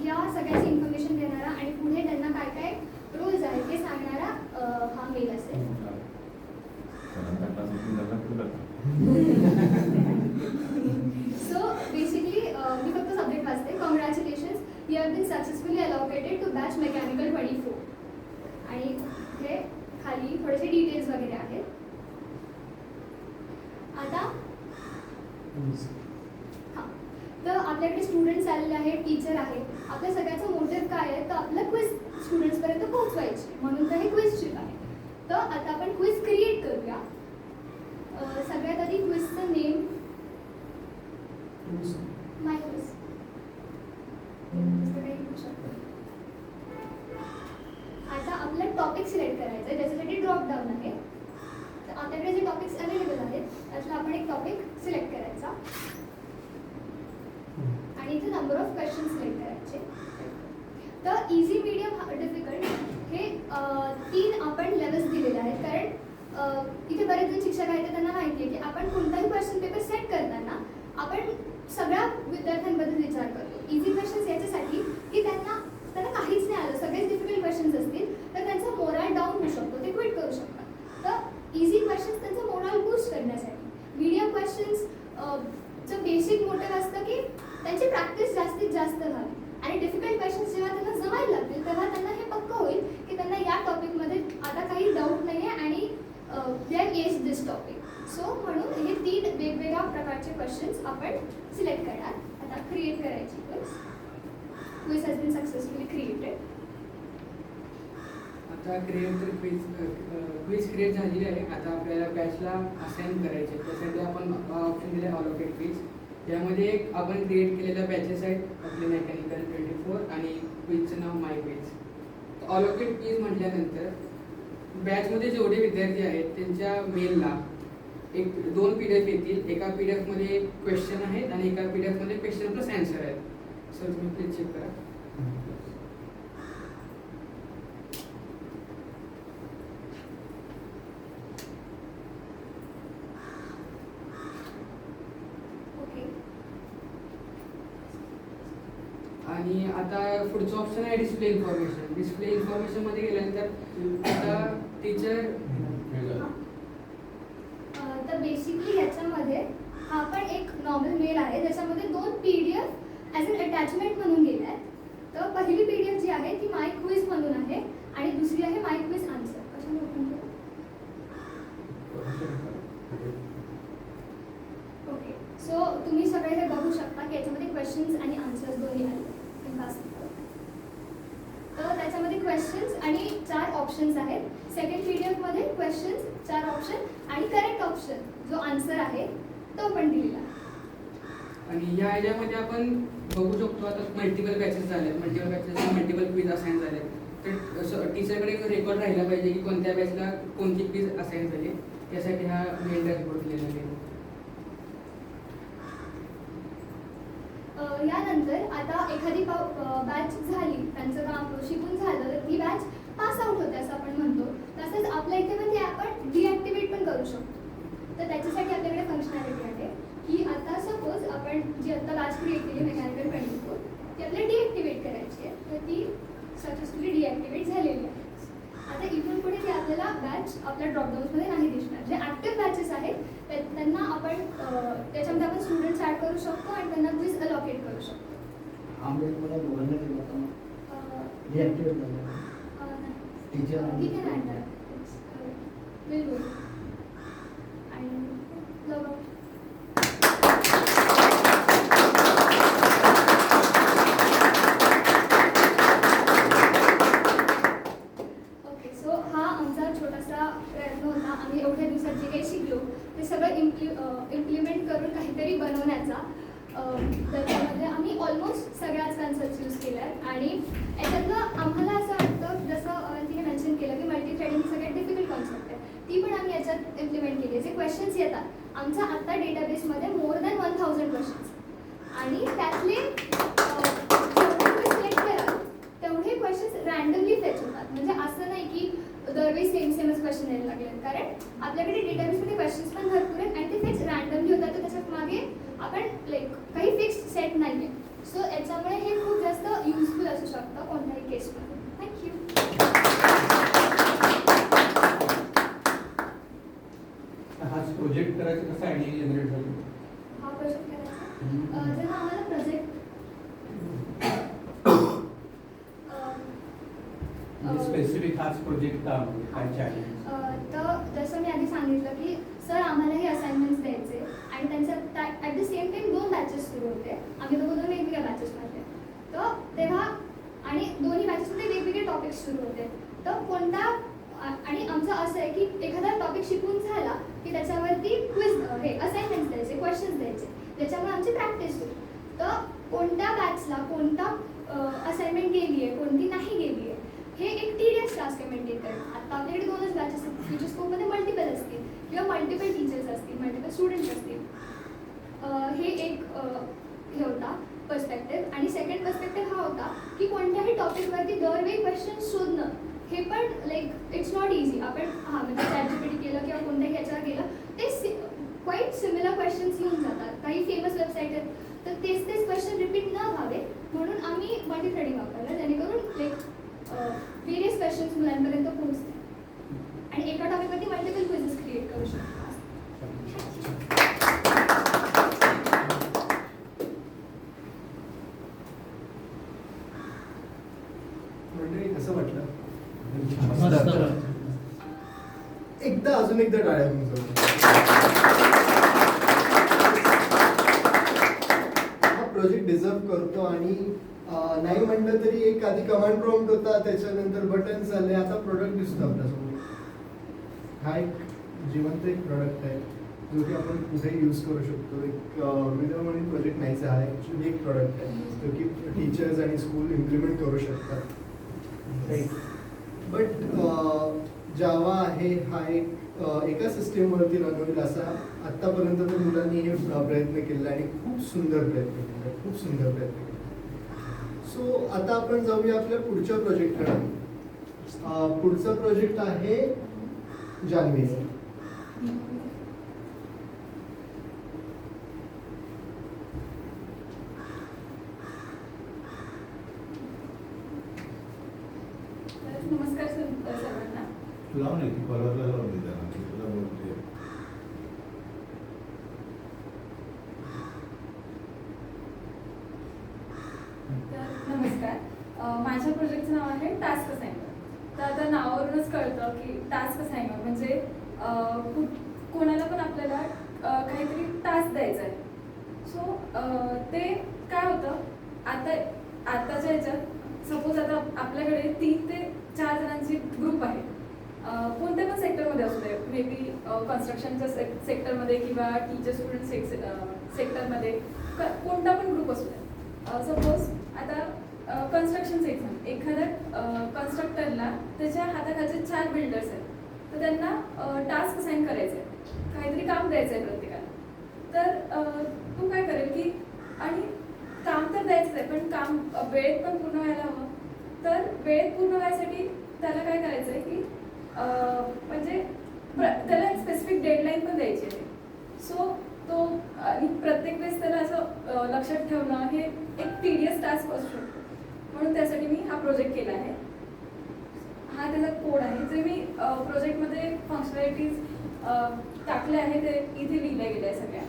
ह्या सगळ्याची इन्फॉर्मेशन देणारा आणि पुढे त्यांना काय काय रोल्स आहेत ते सांगणारा हा मेल असेल. सो बेसिकली मी फक्त सब्जेक्ट वाचते. Congratulations, you have been successfully allocated to batch mechanical 24. आणि इथे खाली थोडेसे डिटेल्स वगैरे आहेत. आता हां, तर आपल्याकडे स्टुडंट्स आलेले आहेत, टीचर आहेत. आपल्या सगळ्याचं मोटिव्ह काय आहे तर आपलं क्विज स्टुडंट्सपर्यंत पोहोचवायची, म्हणून तर हे क्विज ट्रिप आहे. तर आता आपण क्विज क्रिएट करूया. सगळ्यात आधी क्विजचं नेम माय क्विज आता आपला टॉपिक सिलेक्ट करायचा आहे, त्याच्यासाठी ड्रॉप डाऊन आहे. तर आपल्याकडे जे टॉपिक्स अवेलेबल आहेत त्यातला आपण एक टॉपिक सिलेक्ट करायचा आणि इथे नंबर ऑफ क्वेश्चन सिलेक्ट करायचे. तर इझी, मीडियम, डिफिकल्ट हे 3 आपण लेवल्स दिलेले आहेत. कारण इथे बरेच जण शिक्षक आहेत त्यांना माहिती आहे की आपण कोणताही क्वेश्चन पेपर सेट करताना आपण सगळ्या विद्यार्थ्यांबद्दल विचार करतो. इझी क्वेश्चन्स याच्यासाठी की त्यांना काहीच नाही आलं, सगळेच डिफिकल्ट क्वेश्चन्स असतील तर त्यांचा मोराल डाऊन होऊ शकतो, ते क्विट करू शकतात. तर इझी क्वेश्चन्स त्यांचं मोराल बूस्ट करण्यासाठी. मीडियम क्वेश्चन्स चं बेसिक मोटिव्ह असतं की त्यांची प्रॅक्टिस जास्तीत जास्त व्हावी. आणि डिफिकल्ट क्वेश्चन्स जेव्हा त्यांना जमायला लागतील तेव्हा त्यांना हे पक्कं होईल की त्यांना या टॉपिकमध्ये आता काही डाऊट नाही आहे आणि they are as this topic. So म्हणून हे 3 वेगवेगळ्या प्रकारचे क्वेश्चन्स आपण सिलेक्ट करणार. आता क्रिएट करायची quiz. Quiz has been successfully created. आता क्विज क्रिएट झालेली आहे. आता आपल्याला बॅचला असाइन करायचे, त्यासाठी आपण ऑप्शन दिले अलॉकेट क्विज. यामध्ये आपण क्रिएट केलेल्या बॅचेस आहेत आपले मेकॅनिकल 24 आणि क्विजचं नाव माय क्विज. अलॉकेट क्विज म्हटल्यानंतर बॅचमध्ये जेवढे विद्यार्थी आहेत त्यांच्या मेलला 2 PDF येतील. एका PDF मध्ये क्वेश्चन आहेत आणि एका PDF मध्ये क्वेश्चन प्लस आन्सर आहेत. सर तुम्ही प्लीज चेक करा. आणि आता पुढचं ऑप्शन आहे डिस्प्ले इन्फॉर्मेशन. डिस्प्ले इन्फॉर्मेशन मध्ये गेल्यानंतर आता टीचर तर बेसिकली याच्यामध्ये हा पण एक नॉर्मल मेल आहे ज्याच्यामध्ये 2 PDF ॲज अन अटॅचमेंट म्हणून गेले आहेत. तर पहिली PDF जी आहे ती माय क्विज म्हणून आहे आणि दुसरी आहे माय क्विज आन्सर. कशाने ओपन करू? ओके, सो तुम्ही सगळे हे बघू शकता की याच्यामध्ये क्वेश्चन्स आणि आन्सर्स दोन्ही आले. तर त्याच्यामध्ये क्वेश्चन्स आणि 4 ऑप्शन्स आहेत. सेकंड PDF मध्ये क्वेश्चन्स, 4 ऑप्शन आणि करेक्ट ऑप्शन जो आन्सर आहे तो पण दिलेला आहे. आणि या ह्याच्यामध्ये आपण बघू शकतो आता मल्टिपल बॅचेस झाले, मल्टिपल क्विज असाइन झाले. तर टीचरकडे एक रेकॉर्ड राहिला पाहिजे की कोणत्या बॅचला कोणती क्विज असाइन झाली. त्यासाठी हा मेल डॅशबोर्ड दिलेला आहे. यानंतर आता एखादी बॅच झाली, त्यांचं काम शिकून झालं तर ती बॅच पास आउट होते असं आपण म्हणतो. तसंच आपल्या इथे पण ते आपण डिॲक्टिवेट पण करू शकतो. तर त्याच्यासाठी आपल्याकडे फंक्शनॅलिटी आहे की आता सपोज आपण जी आता बॅच क्रिएट केली मेकॅनिकल 24 ती आपल्याला डिॲक्टिवेट करायची आहे. तर ती सक्सेसफुली डिॲक्टिवेट झालेली आहे. आता इथून पुढे ती आपल्याला बॅच आपल्या ड्रॉपडाऊन्समध्ये नाही दिसणार. जे ॲक्टिव्ह बॅचेस आहेत त्यांना आपण त्याच्यामध्ये आपण स्टुडंट्स ॲड करू शकतो आणि त्यांना क्विज अलॉकेट करू शकतो. मला दोघांना केलं होतं डिॲक्टिवेट झालं टीचर ठीक आहे ना, विल डू आणि लॉग आउट. आम्ही एवढ्या दिवसात जे काही शिकलो ते सगळं इम्प्लिमेंट करून काहीतरी बनवण्याचा. त्याच्यामध्ये आम्ही ऑलमोस्ट सगळ्याच कन्सेप्ट यूज केल्या आहेत आणि याच्यातनं आम्हाला असं वाटतं जसं तिने मेन्शन केलं की मल्टी थ्रेडिंग क्वेश्चन्स येतात आमच्या आत्ता डेटाबेसमध्ये मोर दॅन 1000 क्वेश्चन्स आणि त्यातले सिलेक्ट करा तेवढे क्वेश्चन्स रँडमली फेच होतात. म्हणजे असं नाही की दरवेळी सेमच क्वेश्चन यायला लागले, कारण आपल्याकडे डेटाबेसमध्ये क्वेश्चन्स पण भरपूर आहेत आणि ते फेच रँडमली होतात. तर त्याच्यात मागे आपण लाईक काही फिक्स्ड सेट नाही आहे. सो याच्यामुळे हे खूप जास्त युजफुल असू शकतं कोणत्याही केसमध्ये. थँक्यू. हाच प्रोजेक्ट करायचा कसा आयडिया जनरेट झाला? हा प्रोजेक्ट करायचा जेव्हा आम्हाला प्रोजेक्ट स्पेसिफिक हाच प्रोजेक्ट का म्हणजे काय चॅलेंज? तर जसं मी आधी सांगितलं की सर आम्हाला हे असाइनमेंट्स द्यायचे आणि त्यांच्या at the same time 2 batches सुरू होते. आम्ही दोघं वेगवेगळ्या बॅचेसमध्ये. तर तेव्हा आणि दोन्ही बॅचेसमध्ये वेगवेगळे टॉपिक्स सुरू होते. तर कोणता आणि आमचं असं आहे की एखादा टॉपिक शिकून झाला की त्याच्यावरती क्विज हे असाइनमेंट्स द्यायचे, क्वेश्चन्स द्यायचे, ज्याच्यामुळे आमची प्रॅक्टिस होईल. तर कोणत्या बॅचला कोणता असाइनमेंट गेली आहे, कोणती नाही गेली आहे, हे एक टीडीएस टास्क आहे मेंटेन करणं. आता आपल्याकडे 2च बॅचेस आहेत. फ्युचर स्कोपमध्ये मल्टिपल असतील किंवा मल्टिपल टीचर्स असतील, मल्टिपल स्टुडंट्स असतील. हे एक हे होता पर्स्पेक्टिव्ह. आणि सेकंड पर्स्पेक्टिव्ह हा होता की कोणत्याही टॉपिकवरती दरवेळी क्वेश्चन शोधणं हे पण लाईक इट्स नॉट इझी. आपण म्हणजे ChatGPT केलं किंवा कोणत्याही ह्याच्यावर गेलं ते क्वाईट सिमिलर क्वेश्चन्स येऊन जातात. काही फेमस वेबसाईट आहेत तर तेच क्वेश्चन रिपीट न व्हावे म्हणून आम्ही मल्टीथ्रेडिंग वापरलं, जेणेकरून लाईक वेरियस क्वेश्चन्स मुलांपर्यंत पोहोचते आणि एका टॉपिकवरती मल्टिपल क्विझेस क्रिएट करू शकतो. मंडळी कसं वाटलं? मस्त. अजून एकदा टाळ्या तुमचं. हा प्रोजेक्ट डिझर्व करतो आणि नाही म्हणलं तरी एक आधी कमांड प्रॉम्प्ट होता, त्याच्यानंतर बटन झाले, आता प्रोडक्ट दिसतो आपल्यासमोर. हा एक जिवंत एक प्रोडक्ट आहे जो की आपण कुठेही यूज करू शकतो. एक म्हणून प्रोजेक्ट नाहीच आहे, हा ॲक्च्युली एक प्रोडक्ट आहे जो की टीचर्स आणि स्कूल इम्प्लिमेंट करू शकतात. बट जावा आहे हा एक एका सिस्टीमवरती रन होईल असा आत्तापर्यंत तर मुलांनी हे प्रयत्न केला आणि खूप सुंदर प्रयत्न केला, खूप सुंदर प्रयत्न केला. सो आता आपण जाऊया आपल्या पुढच्या प्रोजेक्टकडे. पुढचा प्रोजेक्ट आहे जान्हवीचा. नमस्कार सर्वांना. लावून येते परवाला लावून देते तुला बोलते. तर नमस्कार. माझ्या प्रोजेक्टचं नाव आहे टास्क असाइनर. तर आता नावावरूनच कळतं की टास्क असाइनर म्हणजे कोणाला पण आपल्याला काहीतरी टास्क द्यायचा आहे. सो ते काय होतं आताच्या ह्याच्यात सपोज आता आपल्याकडे 3 ते 4 जणांची ग्रुप आहे. कोणत्या पण सेक्टरमध्ये असू दे, मे बी कन्स्ट्रक्शनच्या सेक्टरमध्ये किंवा टीचर स्टुडंट सेक्टरमध्ये कोणता पण ग्रुप असू दे. सपोज आता कन्स्ट्रक्शनचं एक्झाम, एखाद्या कन्स्ट्रक्टरला त्याच्या हाताखालचे 4 बिल्डर्स आहेत, तर त्यांना टास्क असाइन करायचं आहे, काहीतरी काम द्यायचं आहे प्रत्येकाला. तर तू काय करेल की आणि काम तर द्यायचं आहे पण काम वेळेत पण पूर्ण व्हायला हवं. तर वेळेत पूर्ण व्हायसाठी त्याला काय करायचं आहे की म्हणजे त्याला एक स्पेसिफिक डेडलाईन पण द्यायची आहे. सो तो आणि प्रत्येक वेळेस त्याला असं लक्षात ठेवणं हे एक टीडीएस टास्क असू शकतो. म्हणून त्यासाठी मी हा प्रोजेक्ट केला आहे. हा त्याचा कोड आहे जे मी प्रोजेक्टमध्ये फंक्शनॅलिटीज टाकले आहे ते इथे लिहिल्या गेल्या आहे सगळ्या.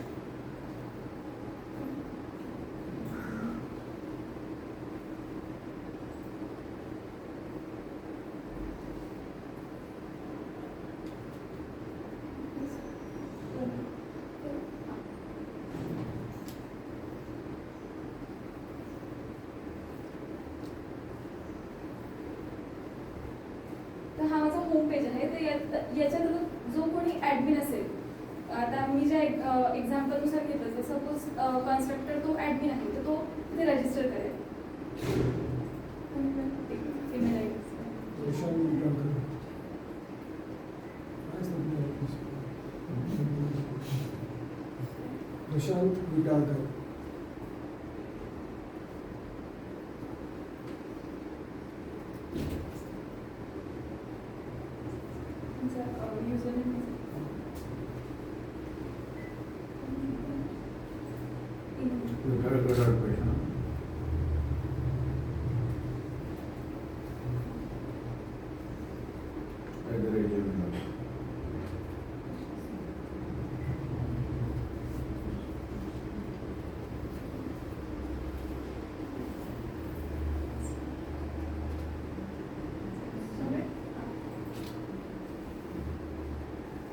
तर हा माझा होम पेज आहे. तर याच्यात जो कोणी ॲडमिन असेल, आता मी ज्या एक्झाम्पलनुसार घेतलं तर सपोज कन्स्ट्रक्टर तो ॲडमिन आहे तर तो तिथे रजिस्टर करेल. Email I D Prashant Vitalkar.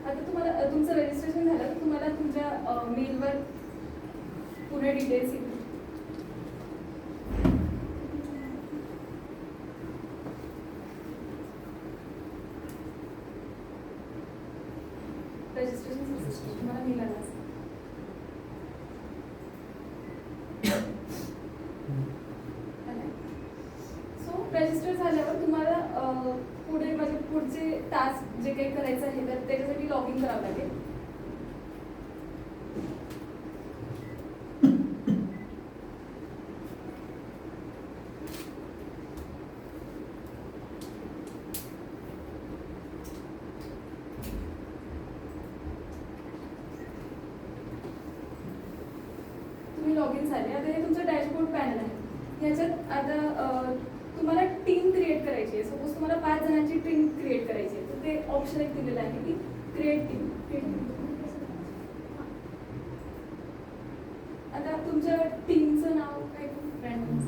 आता तुम्हाला तुमचं रजिस्ट्रेशन झालं तर तुम्हाला तुमच्या मेलवर पुढे डिटेल्स येतील. रजिस्ट्रेशन तुम्हाला मेल आला असेल. सो रजिस्टर झाल्यावर तुम्हाला पुढे म्हणजे पुढचे टास्क जे काही करायचं आहे तर त्याच्यासाठी लॉग इन करावं लागेल. तुम्ही लॉग इन झाले. आता हे तुमचं डॅशबोर्ड पॅनल आहे. ह्याच्यात आता तुम्हाला टीम क्रिएट करायची आहे. सपोज तुम्हाला 5 जणांची टीम क्रिएट करायची आहे तर ते ऑप्शन एक दिलेलं आहे की क्रिएट टीम. आता तुमच्या टीमचं नाव काय रँडम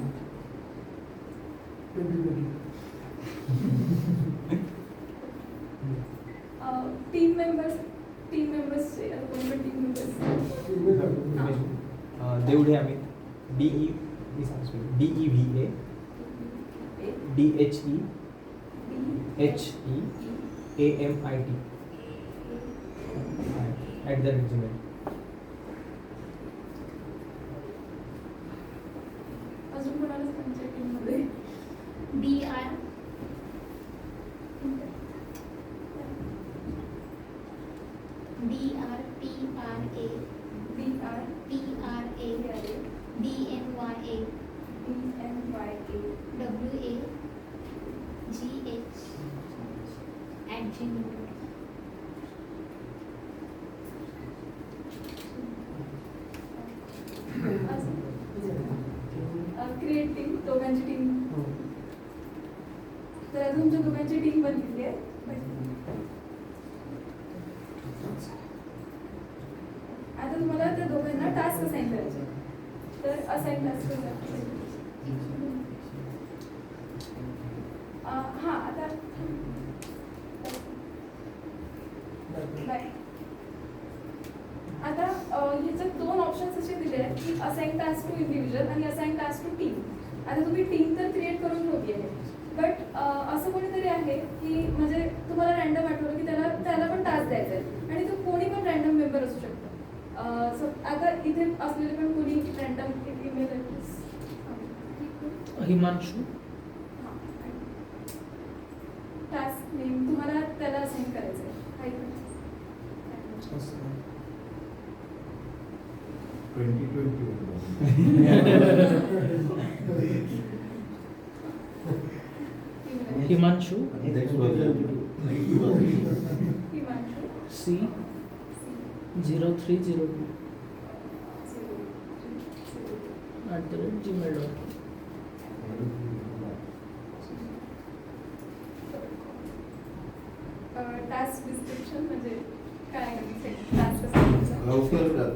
टीम मेंबर्स आता कोण पण team members Devadhe Amit DEVA DHEHEAMIT @gmail. अजून कोणालाच तुमच्या टीममध्ये DR क्रिएट टीम दोघांची टीम. तर आता तुमच्या दोघांची टीम बनलेली आहे. आता तुम्हाला त्या दोघांना टास्क असाइन करायचे. तर असाइन टास्क हां आता आता ह्याच्यात 2 ऑप्शन्स असे दिले आहेत की असाइन टास्क टू इंडिव्हिज्युअल आणि असाइन टास्क टू टीम. आता तुम्ही टीम तर क्रिएट करून ठेवली आहे बट असं कोणीतरी आहे की म्हणजे तुम्हाला रँडम आठवलं की त्याला पण टास्क द्यायचा आहे आणि तो कोणी पण रँडम मेंबर असू शकतो. सो आता इथे असलेले पण कोणी random email address Himanshu task name तुम्हाला त्याला असाइन करायचं आहे. 2020 Himanshu C0302 @gmail.com. Task description म्हणजे काय टास्क असेल लवकर कर.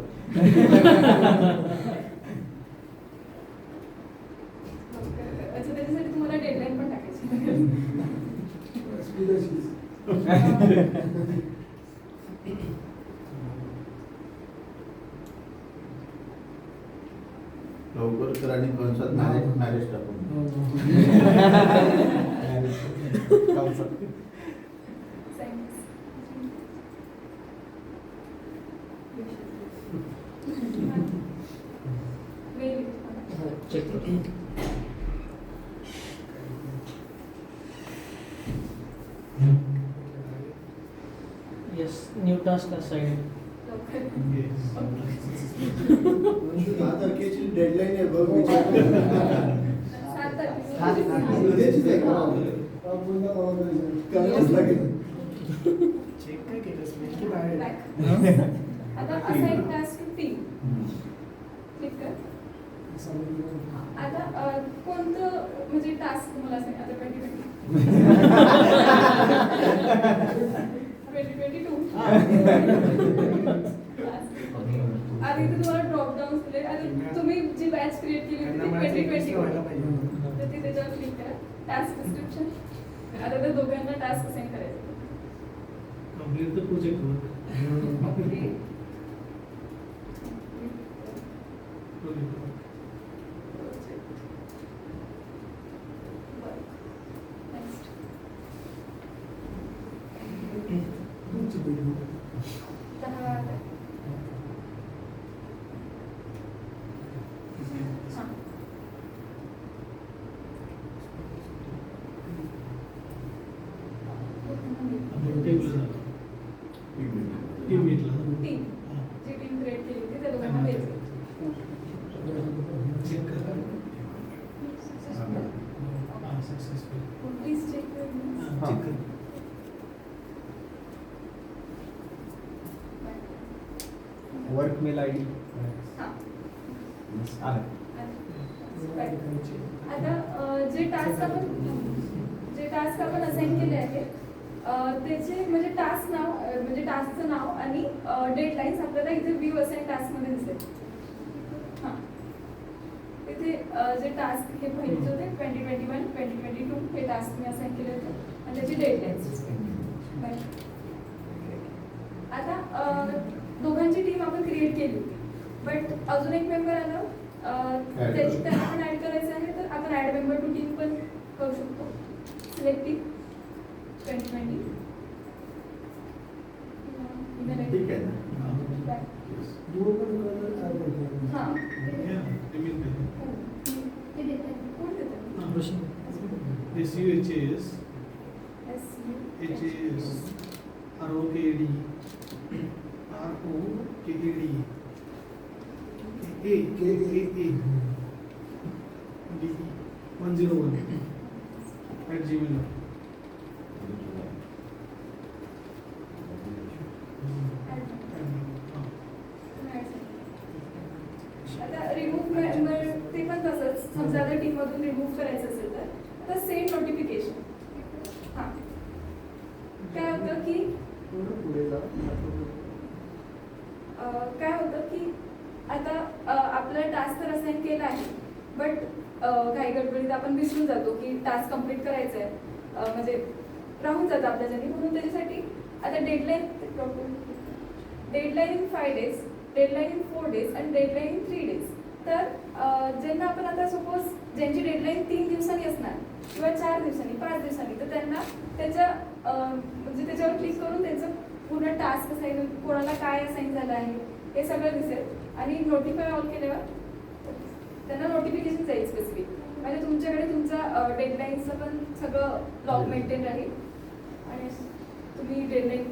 अच्छा त्याच्यासाठी तुम्हाला डेडलाईन पण टाकायची. लवकर कर आणि कंसात मॅरेज टाकून. चेक करू. Yes, new task assigned. लवकर. Yes. 10 तारखेची डेडलाईन आहे बघ विचार. 7 तारखेला. उद्याचीच आहे का? करावंच लागेल. चेक काय केलंस नेमकी बाहेर Back. आता assign task to team. Click कर. आता कोणतं म्हणजे टास्क तुम्हाला असेल आता 2022 आधी तर तुम्हाला ड्रॉप डाऊन दिले आता तुम्ही जी बॅच क्रिएट केली होती ती 2020 तर ती त्याच्यावर क्लिक करा टास्क डिस्क्रिप्शन आता त्या दोघांना टास्क असाइन करायचं Complete the project work. Okay. Next. दहा आता. हां. आपण टेबल झालं. टीम मीटला. टीम जी टीम क्रिएट केली होती त्या दोघांना द्यायचं चेक करा. सक्सेसफुल. प्लीज चेक कर चेक करा. वर्क मेल आय डी हां आलं. आता जे टास्क आपण असाइन केले आहे त्याचे म्हणजे टास्क नाव म्हणजे टास्कचं नाव आणि डेडलाईन्स आपल्याला इथे व्ह्यू असाइन टास्कमध्ये दिसेल हां इथे जे टास्क हे पहिलेच होते 2021 2022 हे टास्क मी असाइन केले होते आणि त्याची डेडलाईन्स आता दोघांची टीम आपण क्रिएट केली बट अजून एक मेंबर आलं त्याची त्यांना पण ऍड करायचं आहे तर आपण ऍड मेंबर टू टीम पण करू शकतो सिलेक्ट टीम 2020 ठीक आहे ना. हां Yeah, email me. ते देतात. कोण देतं SUHAS SU HAS ROKAD AAAAAD 101 आता रिमूव्ह मेंबर ते पण तसंच समजा जर टीम मधून रिमूव्ह करायचं असेल तर आता सेंड नोटिफिकेशन हां काय होतं की काय होतं की आता आपला टास्क तर असाइन केला आहे बट काही गडबडीत आपण विसरून जातो की टास्क कंप्लीट करायचं आहे म्हणजे राहून जातं आपल्यासाठी म्हणून त्याच्यासाठी आता deadline in 5 days deadline in 4 days आणि डेडलाईन इन 3 days तर ज्यांना आपण आता सपोज ज्यांची डेडलाईन 3 दिवसांनी असणार किंवा 4 दिवसांनी 5 दिवसांनी तर त्यांना त्याच्या म्हणजे त्याच्यावर क्लिक करून त्यांचं पूर्ण टास्क असाइन कोणाला काय असाइन झालं आहे हे सगळं दिसेल आणि नोटिफाय ऑल केल्यावर त्यांना नोटिफिकेशन जाईल स्पेसिफिक म्हणजे तुमच्याकडे तुमचा डेडलाईनचं पण सगळं लॉग मेंटेन राहील आणि तुम्ही डेडलाईन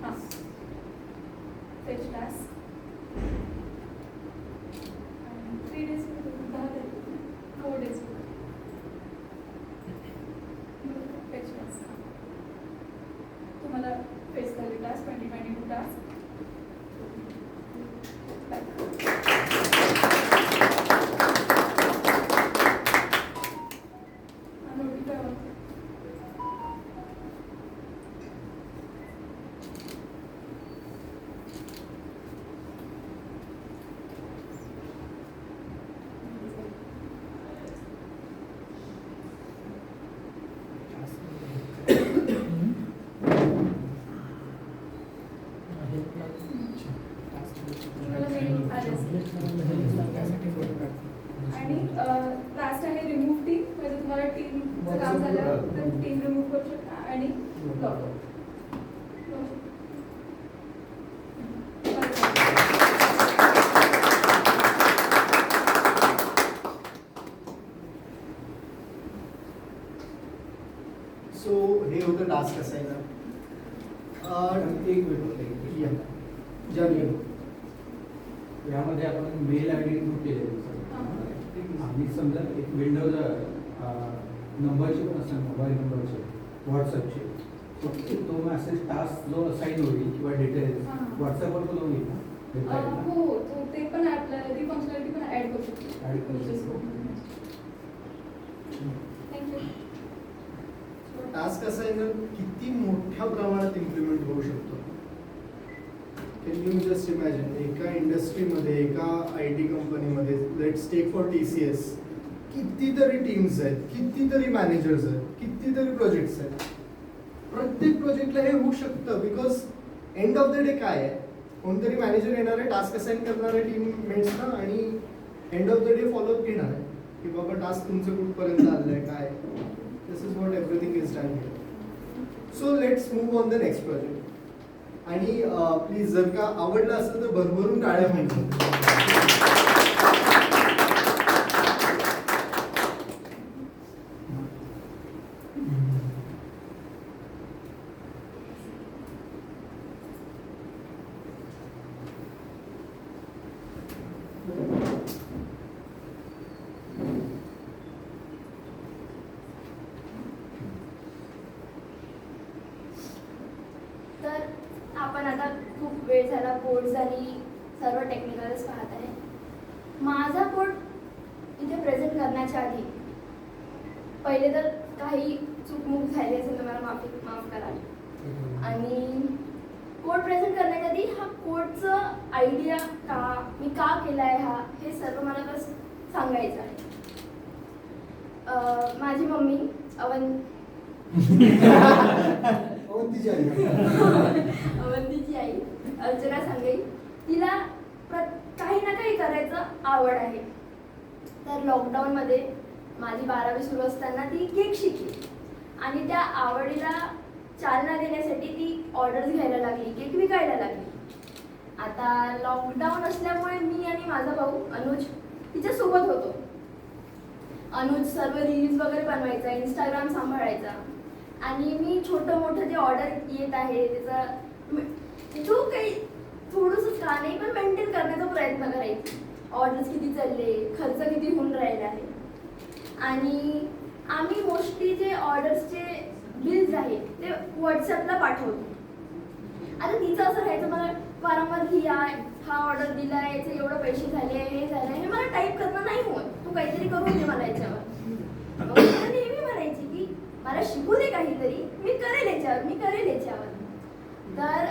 हां फेच टास्क 3 days 10 तारीख 4 days फेच टास्क तुम्हाला फेच झाले टास्क 2022 टास्क आणि लास्ट आहे रिमूव्ह टीम म्हणजे तुम्हाला टीमचं काम झालं तर टीम रिमूव्ह करू शकता आणि लॉग सो हे होतं टास्क असायला एक मिनिट या. जान्हवी. यामध्ये आपण मेल आय डी इन्क्लूड केलेले आणि समजा एक विंडोज नंबरचे पण असतात, मोबाईल नंबरचे, व्हॉट्सअपचे. तो मेसेज टास्क जो असाईन होईल किंवा डिटेल्स व्हॉट्सअपवर पण होईल ना? हो, तो ते पण आपल्याला ती फंक्शनॅलिटी पण ऍड करू शकतो. ऍड करू शकतो. थँक्यू. टास्क असाइनर किती मोठ्या प्रमाणात इम्प्लिमेंट होऊ शकतो? कॅन यू जस्ट इमॅजिन, एका इंडस्ट्रीमध्ये, एका IT कंपनीमध्ये, लेट्स टेक फॉर TCS, कितीतरी टीम्स आहेत, कितीतरी मॅनेजर्स आहेत, कितीतरी प्रोजेक्ट्स आहेत. प्रत्येक प्रोजेक्टला हे होऊ शकतं because end of the day काय आहे, कोणतरी मॅनेजर येणार आहे, टास्क असाइन करणार आहे टीम मेट्सना आणि end of the day follow up घेणार आहे की बाबा टास्क तुमचं कुठपर्यंत आलं आहे, काय. This is what everything is done here. So let's move on the next project. आणि प्लीज जर का आवडलं असेल तर भरभरून टाळ्या म्हणतो. तर आपण आता खूप वेळ झाला कोड्स आणि सर्व टेक्निकल्स पाहत आहे. माझा कोड इथे प्रेझेंट करण्याच्या आधी पहिले तर काही चूकमूक झाली असेल तर मला माफ करा. आणि कोड प्रेझेंट करण्याच्या आधी हा कोडचं आयडिया मी का केला आहे हे सर्व मला बस सांगायचं आहे. माझी मम्मी अवंतीची आई अर्चना सांगई, तिला काही ना काही करायचं आवड आहे. तर लॉकडाऊनमध्ये माझी 12वी सुरू असताना ती केक शिकली आणि त्या आवडीला चालना देण्यासाठी ती ऑर्डर्स घ्यायला लागली, केक विकायला लागली. आता लॉकडाऊन असल्यामुळे मी आणि माझा भाऊ अनुज तिच्यासोबत होतो. अनुज सर्व रील्स वगैरे बनवायचा, इंस्टाग्राम सांभाळायचा आणि मी छोटं मोठं जे ऑर्डर येत आहे त्याचा जो काही थोडंसं का नाही पण मेंटेन करण्याचा प्रयत्न करायची. ऑर्डर्स किती चालले, खर्च किती होऊन राहिला आहे. आणि आम्ही मोस्टली जे ऑर्डर्सचे बिल्स आहेत ते व्हॉट्सअपला पाठवतो. आता तिचं असं राहायचं, मला वारंवार ही हा ऑर्डर दिला आहे, याचे एवढं पैसे झाले, हे झालं, हे मला टाईप करणं नाही होत, तू काहीतरी करून दे मला याच्यावर. नेहमी म्हणायची की मला शिकू दे काहीतरी, मी करेल याच्यावर. तर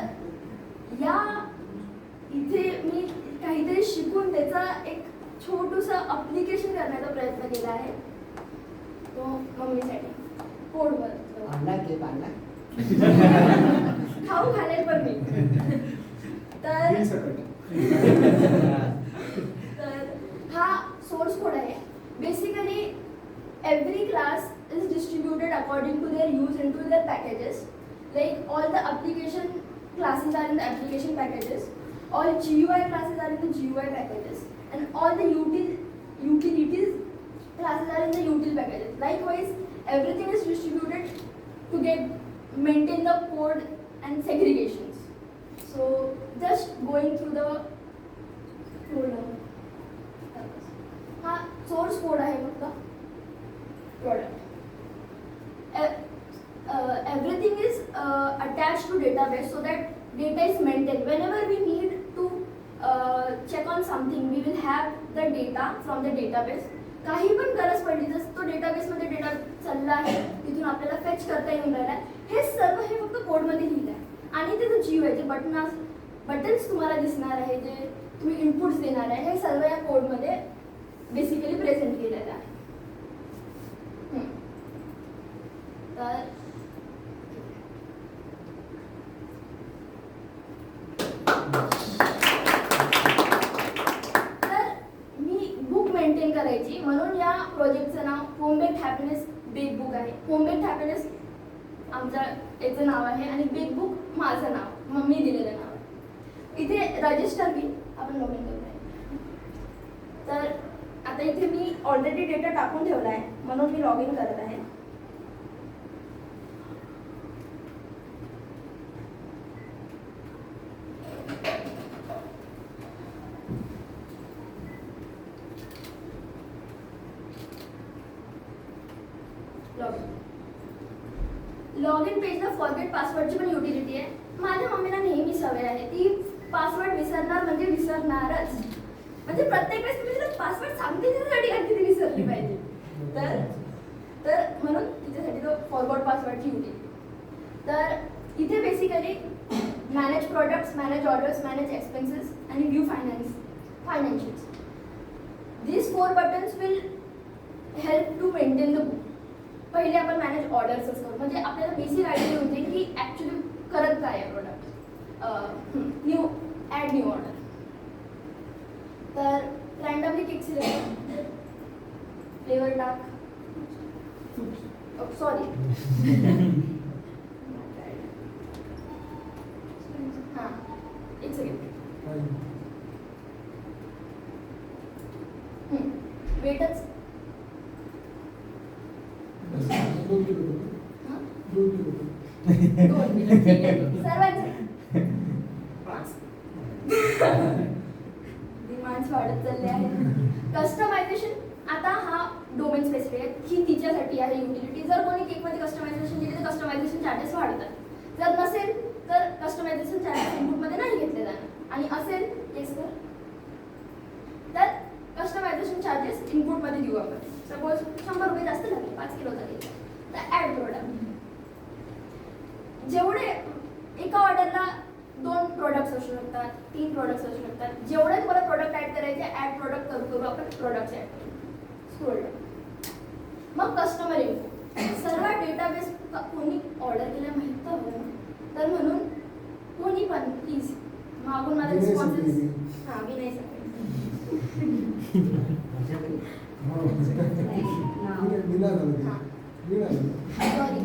इथे मी काहीतरी शिकून त्याचं एक छोटूसं अप्लिकेशन करण्याचा प्रयत्न केला आहे. तो मम्मीसाठी कोडवर आणला केक आणला खाऊ घालेल पण मी. तर हा सोर्स कोड आहे. Basically every class is distributed according to their use into their packages. Like all the application classes are in the application packages, all GUI classes are in the GUI packages, and all the utilities classes are in the util packages. Likewise, everything is distributed to maintain the code and segregations. So just going through the folder. हा source code आहे फक्त. Product. Everything is attached to database so that data is maintained. Whenever we need to check on something, we will have the data from the database. काही पण गरज पडली तर तो डेटाबेसमध्ये डेटा चालला आहे, तिथून आपल्याला फेच करता येऊन राहिला आहे. हे सर्व हे फक्त कोडमध्ये लिहिलं आहे. आणि ते जो जीव आहे, जे बटन्स तुम्हाला दिसणार आहे, जे तुम्ही इनपुट्स देणार आहे, हे सर्व या कोडमध्ये बेसिकली प्रेझेंट केलेलं आहे. तर मी बुक मेंटेन करायची, म्हणून या प्रोजेक्टचं नाव home baked happiness bake book आहे. होम बेक्ड हॅपीनेस आमच्या याचं नाव आहे आणि बेक बुक माझं नाव, मम्मी दिलेलं नाव आहे. इथे रजिस्टर बी आपण लॉग इन करतो. तर आता इथे मी ऑलरेडी डेटा टाकून ठेवला आहे, म्हणून मी लॉग इन करत आहे. लॉग इन पेजला फॉरगेट पासवर्डची पण युटिलिटी आहे. माझ्या मम्मीला नेहमी सवय आहे, ती पासवर्ड विसरणार म्हणजे विसरणारच. म्हणजे प्रत्येक वेळेस तुम्ही तिला पासवर्ड सांगते त्याच्यासाठी आणखी ती विसरली पाहिजे. तर म्हणून तिच्यासाठी तो फॉरगॉट पासवर्डची युटिलिटी. तर इथे basically manage products, manage orders, manage expenses आणि view financials. These 4 buttons will help to maintain the book. पहिले आपण मॅनेज ऑर्डर्सच करू, म्हणजे आपल्याला बेसिक आयडिया होते की ॲक्च्युली करत काय आहे प्रोडक्ट. New order. तर रँडमली किक सिलेक्ट, फ्लेवर टाक, सॉरी हां एक सेकंड. वेटच सर्वांचे डिमांड्स वाढत चालले आहेत. कस्टमायझेशन आता हा डोमेन स्पेसिफिक आहे, ही तिच्यासाठी आहे युटिलिटी. जर कोणी केकमध्ये कस्टमायझेशन दिले तर कस्टमायझेशन चार्जेस वाढतात. जर नसेल तर कस्टमायझेशन चार्जेस इनपुटमध्ये नाही घेतले जाणार. आणि असेल येस तर कस्टमायझेशन चार्जेस इनपुटमध्ये देऊ आपण. सपोज 100 रुपये जास्त लागले, 5 किलो झाले तर ॲड प्रोडक्ट. जेवढे एका ऑर्डरला 2 प्रोडक्ट्स असू शकतात, 3 प्रोडक्ट्स असू शकतात. जेवढे तुम्हाला प्रोडक्ट ॲड करायचे ॲड प्रोडक्ट करू आपण प्रोडक्ट्स ॲड करू. Scroll down. मग कस्टमर इन्फो. सर्व डेटाबेस कोणी ऑर्डर केलं माहीत तर हवं ना. तर म्हणून कोणी पण प्लीज मागून माझा रिस्पॉन्सेस हां मी नाही सांगेन. सॉरी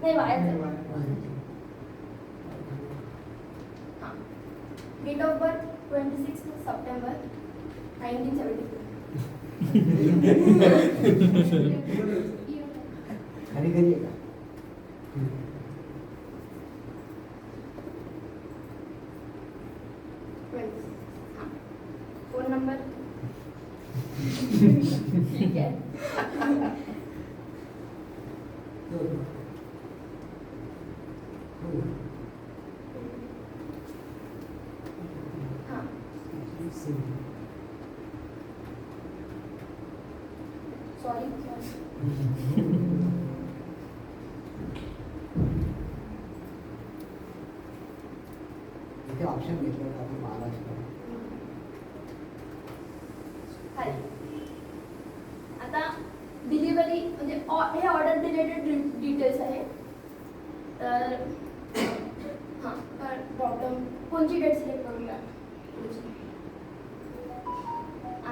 नाही वाया हां. Date of birth 26 September 1974. घरी आहे का? फोन नंबर ठीक आहे. हां सॉरी इथे ऑप्शन घेतलं होतं आपण महाराष्ट्र. आता डिलिव्हरी म्हणजे हे ऑर्डर रिलेटेड डिटेल्स आहे. तर हां प्रॉब्लेम कोणची डेट सिलेक्ट करूया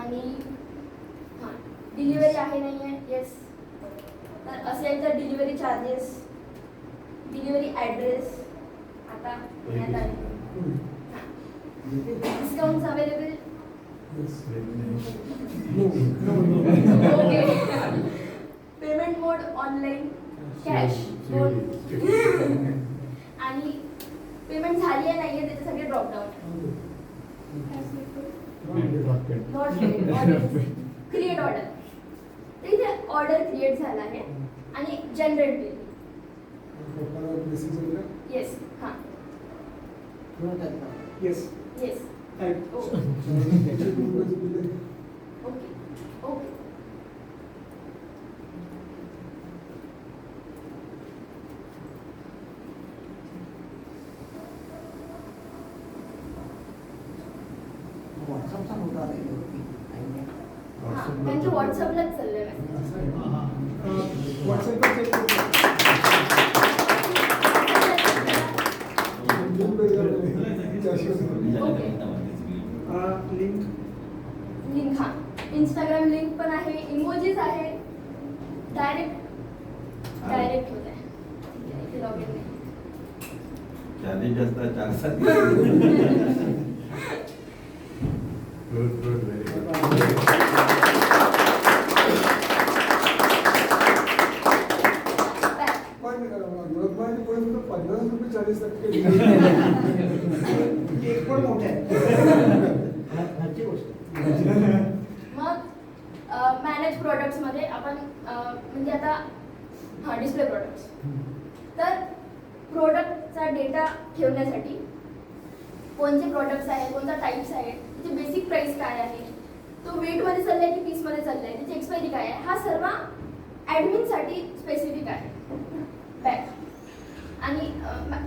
आणि हां डिलिव्हरी आहे नाही आहे येस. तर असेल तर डिलिव्हरी चार्जेस, डिलिव्हरी ॲड्रेस आता डिस्काउंट्स अवेलेबल ओके. पेमेंट मोड ऑनलाईन कॅश आणि पेमेंट झाली आहे नाही आहे त्याचे सगळे ड्रॉपडाऊन. Not create order. तर इथे ऑर्डर क्रिएट झाला आहे आणि जनरेट बिल येस हां yes yes type. Okay okay. व्हॉट्सअपचा मुद्दा आला हां त्यांच्या व्हॉट्सअपलाच चाललंय व्हॉट्सअपवर चेक करू. लिंक लिंक हां इंस्टाग्राम लिंक पण आहे, इमोजीज आहे. डायरेक्ट होत आहे. इथे लॉग इन नाही. चार्जेस जास्त 4-7 गुड व्हेरी गुड. एक पण मोठे आहे. घरची गोष्ट. मग मॅनेज प्रोडक्ट्समध्ये आपण म्हणजे आता हां डिस्प्ले प्रोडक्ट्स. तर प्रोडक्टचा डेटा ठेवण्यासाठी कोणते प्रोडक्ट्स आहेत, कोणता टाईप्स आहेत, त्याची बेसिक प्राईस काय आहे, तो वेटमध्ये चालला आहे की पीसमध्ये चालला आहे, त्याची एक्सपायरी काय आहे, हा सर्व ॲडमिनसाठी स्पेसिफिक आहे. बॅक आणि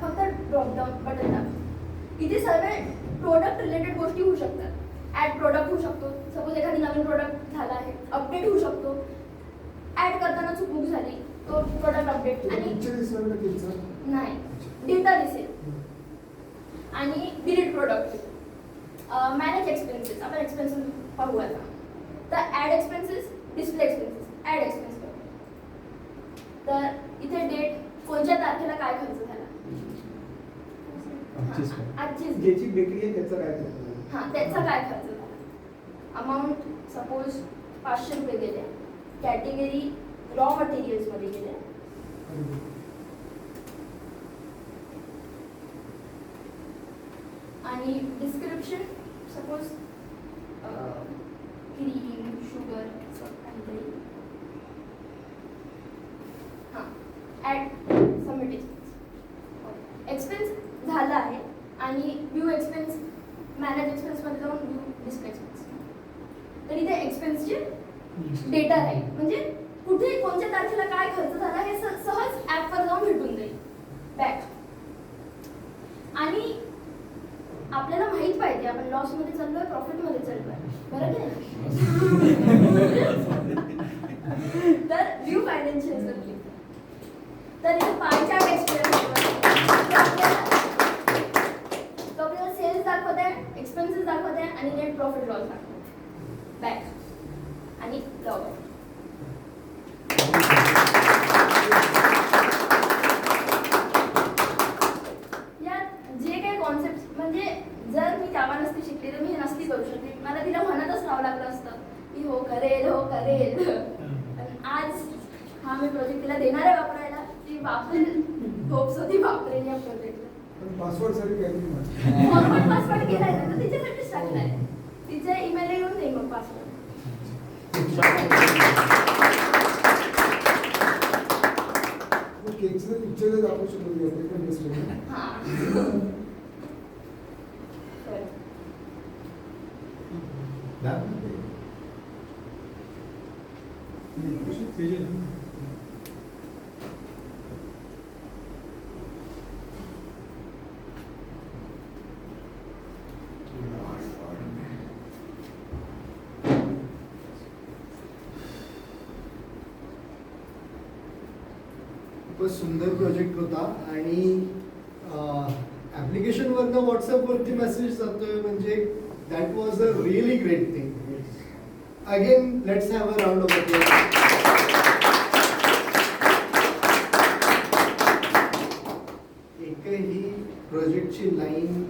फक्त ड्रॉपडाऊन बटन दाब. इथे सर्व प्रोडक्ट रिलेटेड गोष्टी होऊ शकतात. ॲड प्रोडक्ट होऊ शकतो, सपोज एखादी नवीन प्रोडक्ट झाला आहे, अपडेट होऊ शकतो. ॲड करताना चूक झाली तो प्रोडक्ट अपडेट आणि नाही डेटा दिसेल. आणि डिलीट प्रोडक्ट. Manage expenses. आपण एक्सपेन्सेस पाहू आता. तर add expenses, display expenses, add expenses. तर इथे डेट, कोणत्या तारखेला काय खर्च झाला, आजचीच ज्याची बेकरी आहे त्याचा काय खर्च? हां त्याचा काय खर्च झाला. अमाऊंट सपोज 500 रुपये गेले. कॅटेगरी रॉ मटेरियल्समध्ये गेले. आणि डिस्क्रिप्शन सपोज क्रीम, शुगर असं काहीतरी. हां ॲड सबमिट एक्सपेन्स झाला आहे. आणि व्यू एक्सपेन्स, मॅनेज एक्सपेन्समध्ये जाऊन व्यू डिस्प्ले एक्सपेन्स. तर इथे एक्सपेन्सचे डेटा राहील. म्हणजे कुठे कोणत्या तारखेला काय खर्च झाला हे सहज ॲपवर जाऊन भेटून जाईल. बॅक. आणि आपल्याला माहित पाहिजे आपण लॉसमध्ये चाललोय, प्रॉफिटमध्ये चाललोय, बरं की नाही. तर व्यू फायनान्शियल सर्किट. तर इथे पाय चार्ट तो आपल्याला सेल्स दाखवत आहे, एक्सपेन्सेस दाखवत आहे आणि नेट प्रॉफिट लॉस दाखवत आहे. बॅक आणि लॉग. जे काही कॉन्सेप्ट म्हणजे जर मी तेव्हा नसती शिकले तर मी हे नसती करू शकते. मला तिला म्हणतच राहावं लागलं असतं की हो करेल, हो करेल. पण आज हा मी प्रोजेक्ट तिला देणार आहे वापरायला. ती वापरेल, होप्स होती वापरेल या प्रोजेक्टला. पासवर्ड साठी काय पासवर्ड केलाय ना, तर तिच्यासाठीच टाकलाय. तिच्या ईमेल येऊन देईल मग पासवर्ड. केकचं पिक्चर दाखवू शकतो. हां खूपच सुंदर प्रोजेक्ट होता. आणि ॲप्लिकेशनवरनं व्हॉट्सअपवरती मेसेज जातोय म्हणजे that was a really great thing. Again let's have a round of applause. एकही प्रोजेक्टची लाईन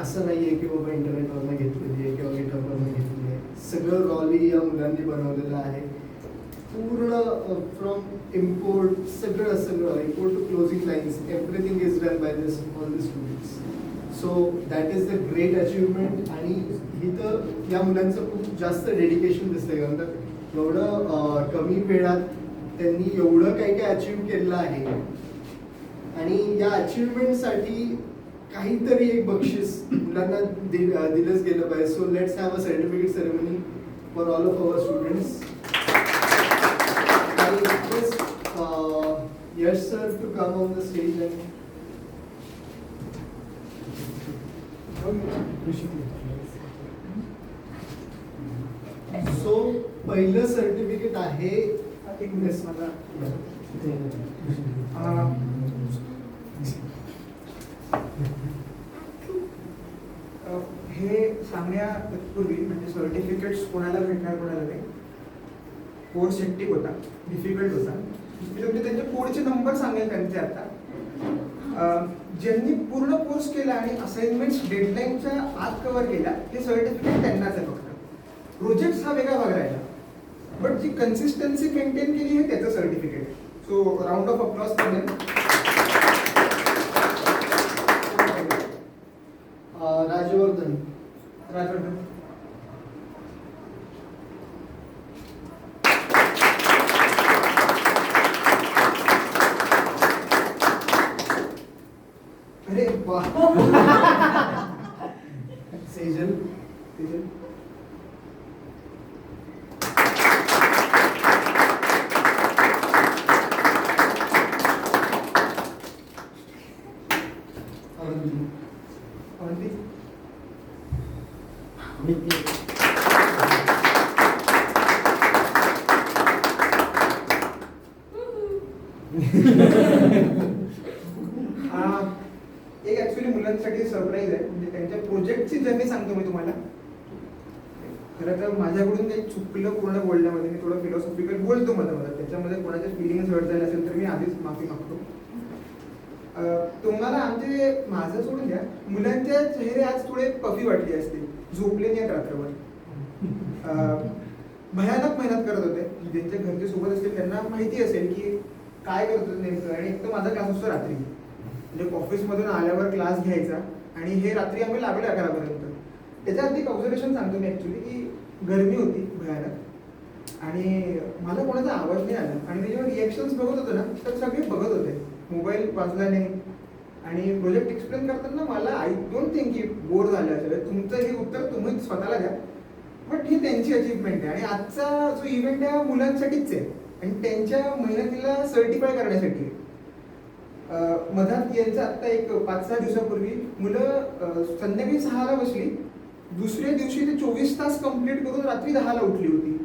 असं नाही आहे की बाबा इंटरनेटवरनं घेतलेली आहे किंवा गिटहबवरनं घेतलेली आहे. सगळं रॉली या मुलांनी बनवलेलं आहे. पूर्ण फ्रॉम इम्पोर्ट सगळं import to closing lines everything is done by this all the students. So that is the great achievement. आणि ही तर या मुलांचं खूप जास्त डेडिकेशन दिसतंय कारण तर एवढं कमी वेळात त्यांनी एवढं काही काही अचीव्ह केलेलं आहे. आणि या अचिव्हमेंटसाठी काहीतरी एक बक्षीस मुलांना दिलंच गेलं पाहिजे. So let's have a certificate ceremony for all of our students. I request Yash sir to come on the stage and so पहिलं सर्टिफिकेट आहे. एक मिनिट मला हे सांगण्यापूर्वी म्हणजे सर्टिफिकेट्स कोणाला भेटणार कोणाला नाही. कोर्स हेक्टिक होता, डिफिकल्ट होता. मी म्हणजे त्यांचे कोडचे नंबर सांगेल त्यांचे आता. ज्यांनी पूर्ण कोर्स केला आणि असाइनमेंट्स डेडलाईनच्या आत कव्हर केल्या हे सर्टिफिकेट त्यांनाच आहे फक्त. प्रोजेक्ट्स हा वेगळा भाग राहिला, बट जी कन्सिस्टन्सी मेंटेन केली आहे त्याचं certificate. So round of applause for them. Rajvardhan. एक ऍक्च्युली मुलांसाठी सरप्राईज आहे, म्हणजे त्यांच्या प्रोजेक्टची जर्नी सांगतो मी तुम्हाला. खरं तर माझ्याकडून काही चुकलं पूर्ण बोलण्यामध्ये, मी थोडं फिलॉसॉफिकल बोलतो मध्ये, त्याच्यामध्ये कोणाच्या फिलिंग्स हर्ट झाले असेल तर मी आधीच माफी मागतो. तुम्हाला आमचे, माझं सोडून द्या, मुलांच्या चेहरे आज थोडे पफी वाटले असतील, झोपले नाही रात्रभर. भयानक मेहनत करत होते. ज्यांच्या घरचे सोबत असतील त्यांना माहिती असेल की काय करत होते नेमकं. आणि एक तर माझा क्लास असतो रात्री, म्हणजे ऑफिसमधून आल्यावर क्लास घ्यायचा आणि हे रात्री आम्ही लागले 11पर्यंत. त्याच्यात एक ऑब्झर्वेशन सांगतो मी ॲक्च्युली, की गरमी होती भयानक आणि मला कोणाचा आवाज नाही आला आणि मी जेव्हा रिॲक्शन्स बघत होतो ना तर सगळे बघत होते, मोबाईल वाजला नाही. आणि प्रोजेक्ट एक्सप्लेन करताना मला आय डोंट थिंक की बोर झालं असेल. तुमचं हे उत्तर तुम्ही स्वतःला द्या, बट ही त्यांची अचीवमेंट आहे. आणि आजचा जो इव्हेंट आहे मुलांसाठीच आहे आणि त्यांच्या मेहनतीला सर्टिफाय करण्यासाठी. मधात यांचं आत्ता एक 5-6 दिवसापूर्वी मुलं संध्याकाळी 6ला बसली, दुसऱ्या दिवशी ते 24 तास कंप्लीट करून रात्री 10ला उठली होती.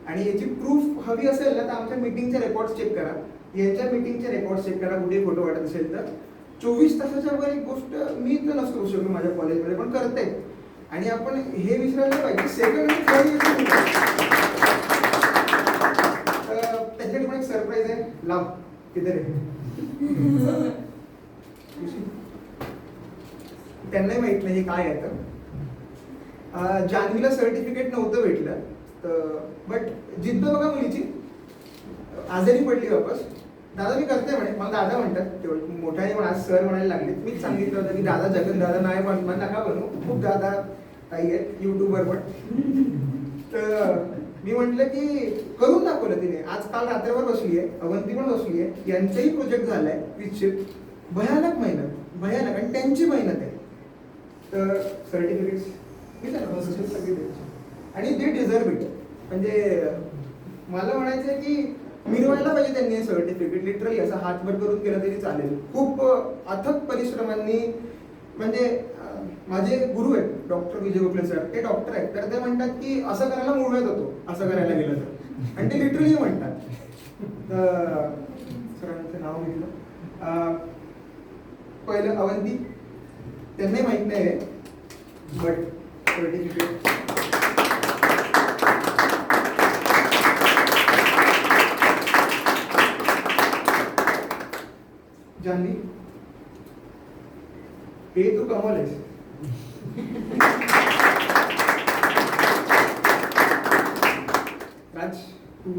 आणि याची प्रूफ हवी असेल ना तर आमच्या मीटिंगचे रेकॉर्ड्स चेक करा, यांच्या मीटिंगचे रेकॉर्ड्स चेक करा, कुठे फोटो वाटत असेल तर. 24 तासाच्या वर एक गोष्ट मी तर नसतो करू शकतो माझ्या कॉलेजमध्ये, पण करते. आणि आपण हे विसरायला पाहिजे, सेकंड आणि थर्ड इयर त्याच्यासाठी पण एक सरप्राईज आहे. लाव किती रे त्यांनाही माहित नाही काय आहे. तर जान्हवीला सर्टिफिकेट नव्हतं भेटलं, तर बट जिद्द बघा मुलीची. आजारी पडली वापस, दादा मी करते म्हणे. मला दादा म्हणतात, तेवढं मोठ्याने पण आज सर म्हणायला लागले. मीच सांगितलं होतं की दादा जगन दादा नाही पण नका बनू, खूप दादा ताई आहेत युट्यूबवर पण. तर मी म्हटलं की करून दाखवलं तिने. आज काल रात्रभर बसली आहे, अवंती पण बसली आहे, यांचाही प्रोजेक्ट झालाय विथ भयानक मेहनत, भयानक, आणि त्यांची मेहनत आहे. तर सर्टिफिकेट्स आणि ते डिझर्व इट. म्हणजे मला म्हणायचं की मिळवायला पाहिजे त्यांनी हे सर्टिफिकेट. लिटरली असं हातभर करून केलं तरी चालेल. खूप अथक परिश्रमांनी. म्हणजे माझे गुरु आहेत डॉक्टर विजय गोखले सर, ते डॉक्टर आहेत. तर ते म्हणतात की असं करायला मुळव्यात होतो, असं करायला गेलं तर. आणि ते लिटरली म्हणतात. सरांचं नाव घेतलं पहिलं अवंती, त्यांनाही माहित नाही आहे, बट सर्टिफिकेट. जान्हवी हे तू कमावलेस. राज तू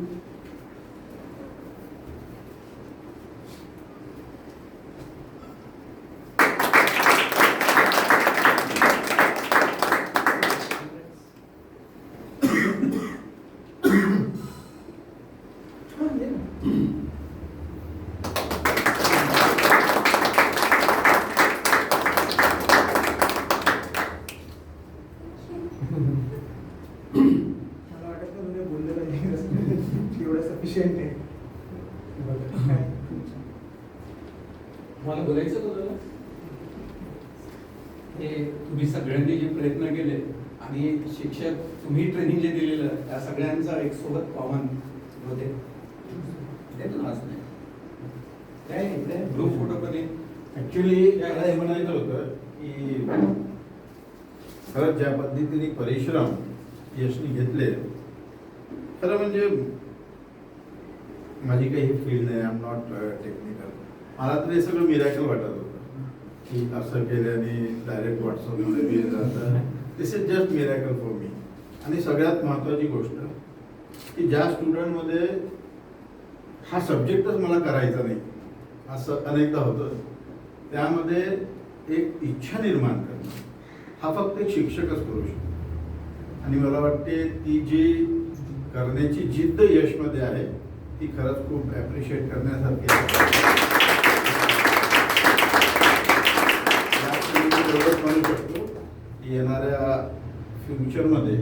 मला वाटत नाही तुम्ही बोलले पाहिजे एवढं सफिशियंट आहे. मला बोलायचं होतं हे तुम्ही सगळ्यांनी जे प्रयत्न केले आणि शिक्षक तुम्ही ट्रेनिंग जे दिलेलं त्या सगळ्यांचा एक सोबत कॉमन होते. काय ग्रुप फोटो कधी ऍक्च्युली मला हे म्हणायचं होतं की खरंच ज्या पद्धतीने परिश्रम यशनी घेतले, खरं म्हणजे माझी काही ही फील्ड नाही, आय एम नॉट टेक्निकल. मला तर हे सगळं मिरॅकल वाटत होतं की असं केल्याने डायरेक्ट व्हॉट्सअपमध्ये बिल जातं. This is just miracle for me. आणि सगळ्यात महत्त्वाची गोष्ट की ज्या स्टुडंटमध्ये हा सब्जेक्टच मला करायचा नाही असं अनेकदा होतं, त्यामध्ये एक इच्छा निर्माण करणं हा फक्त एक शिक्षकच करू शकतो. आणि मला वाटते ती जी करण्याची जिद्द यशमध्ये आहे ती खरंच खूप ॲप्रिशिएट करण्यासारखी आहे. एवढंच म्हणू शकतो की येणाऱ्या फ्युचरमध्ये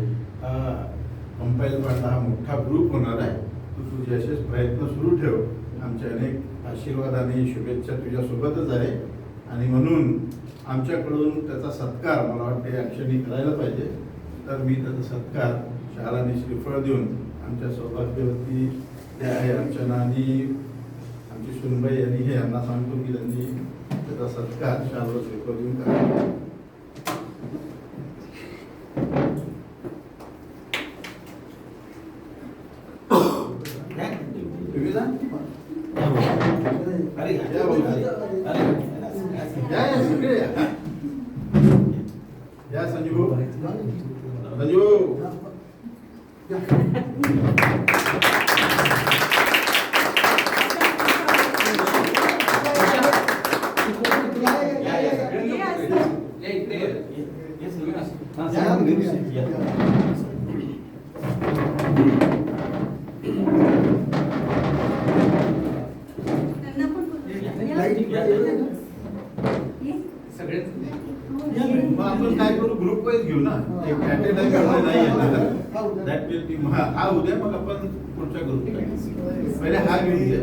कंपाईल फंड हा मोठा ग्रुप होणार आहे. तू तुझे असेच प्रयत्न सुरू ठेव. आमचे अनेक आशीर्वाद आणि शुभेच्छा तुझ्यासोबतच आहे. आणि म्हणून आमच्याकडून त्याचा सत्कार मला वाटते या क्षणी करायला पाहिजे. तर मी त्याचा सत्कार शालाने श्रीफळ देऊन आमच्या सौभाग्यवती त्या आहे अर्चना आणि आमची आमची सुनबाई आणि हे यांना सांगतो की त्यांनी त्याचा सत्कार शालवा श्रीफळ देऊन करावा. तुम्ही जा. अरे या भाऊजी. या या सगळे या. या संजू संजू मग आपण काय करू ग्रुप वाईज घेऊ ना एक कॅटेगरी करणार नाही येणार दॅट विल बी हा उद्या मग आपण पुढच्या ग्रुप पहिले हा घेऊन घ्या.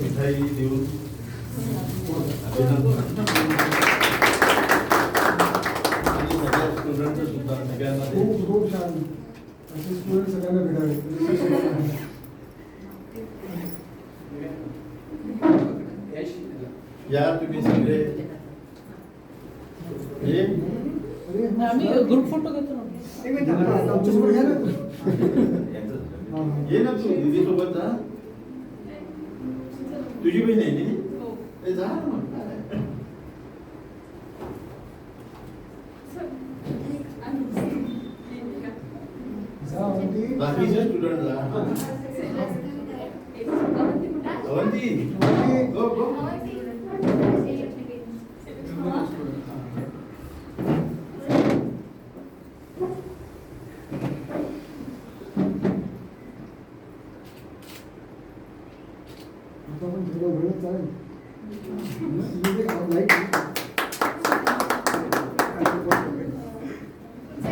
मिठाई देऊन स्टुडंट सुद्धा सगळ्यांना खूप छान असे स्टुडंट सगळ्यांना भेटावे. या तुम्ही सगळे ग्रुप फोटो घेतो ये ना तू दीदी सोबत जा. तुझी बहीण आहे दीदी ए जा ना मग. बाकीचे स्टुडंट जा. अवंती गो गो.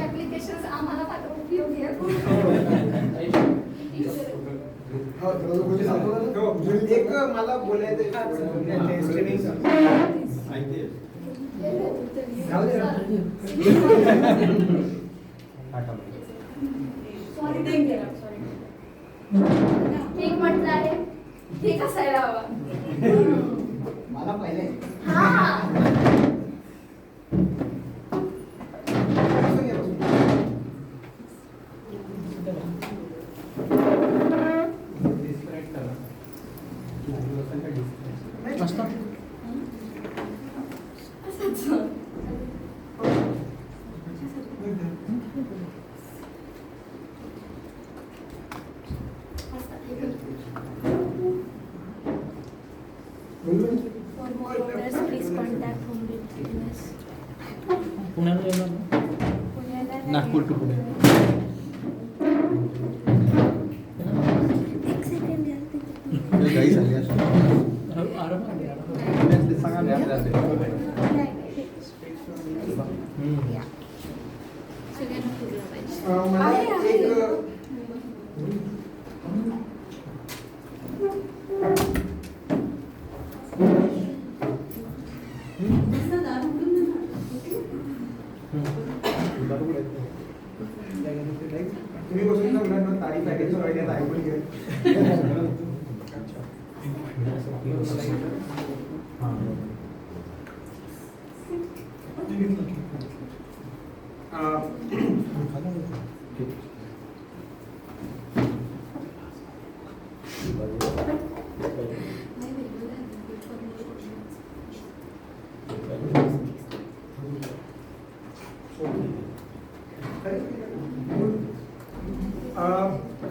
ऍप्लिकेशन आम्हाला पाठवून उपयोगी आहे. एक मला बोलायचं केक म्हटलं आहे केक असायला हवा. मला पहिले नागपूर टू पुणे. सगळ्यांना मला एक तुम्ही बसून मुलांना तारीफ पॅकेज ऐकून घ्या.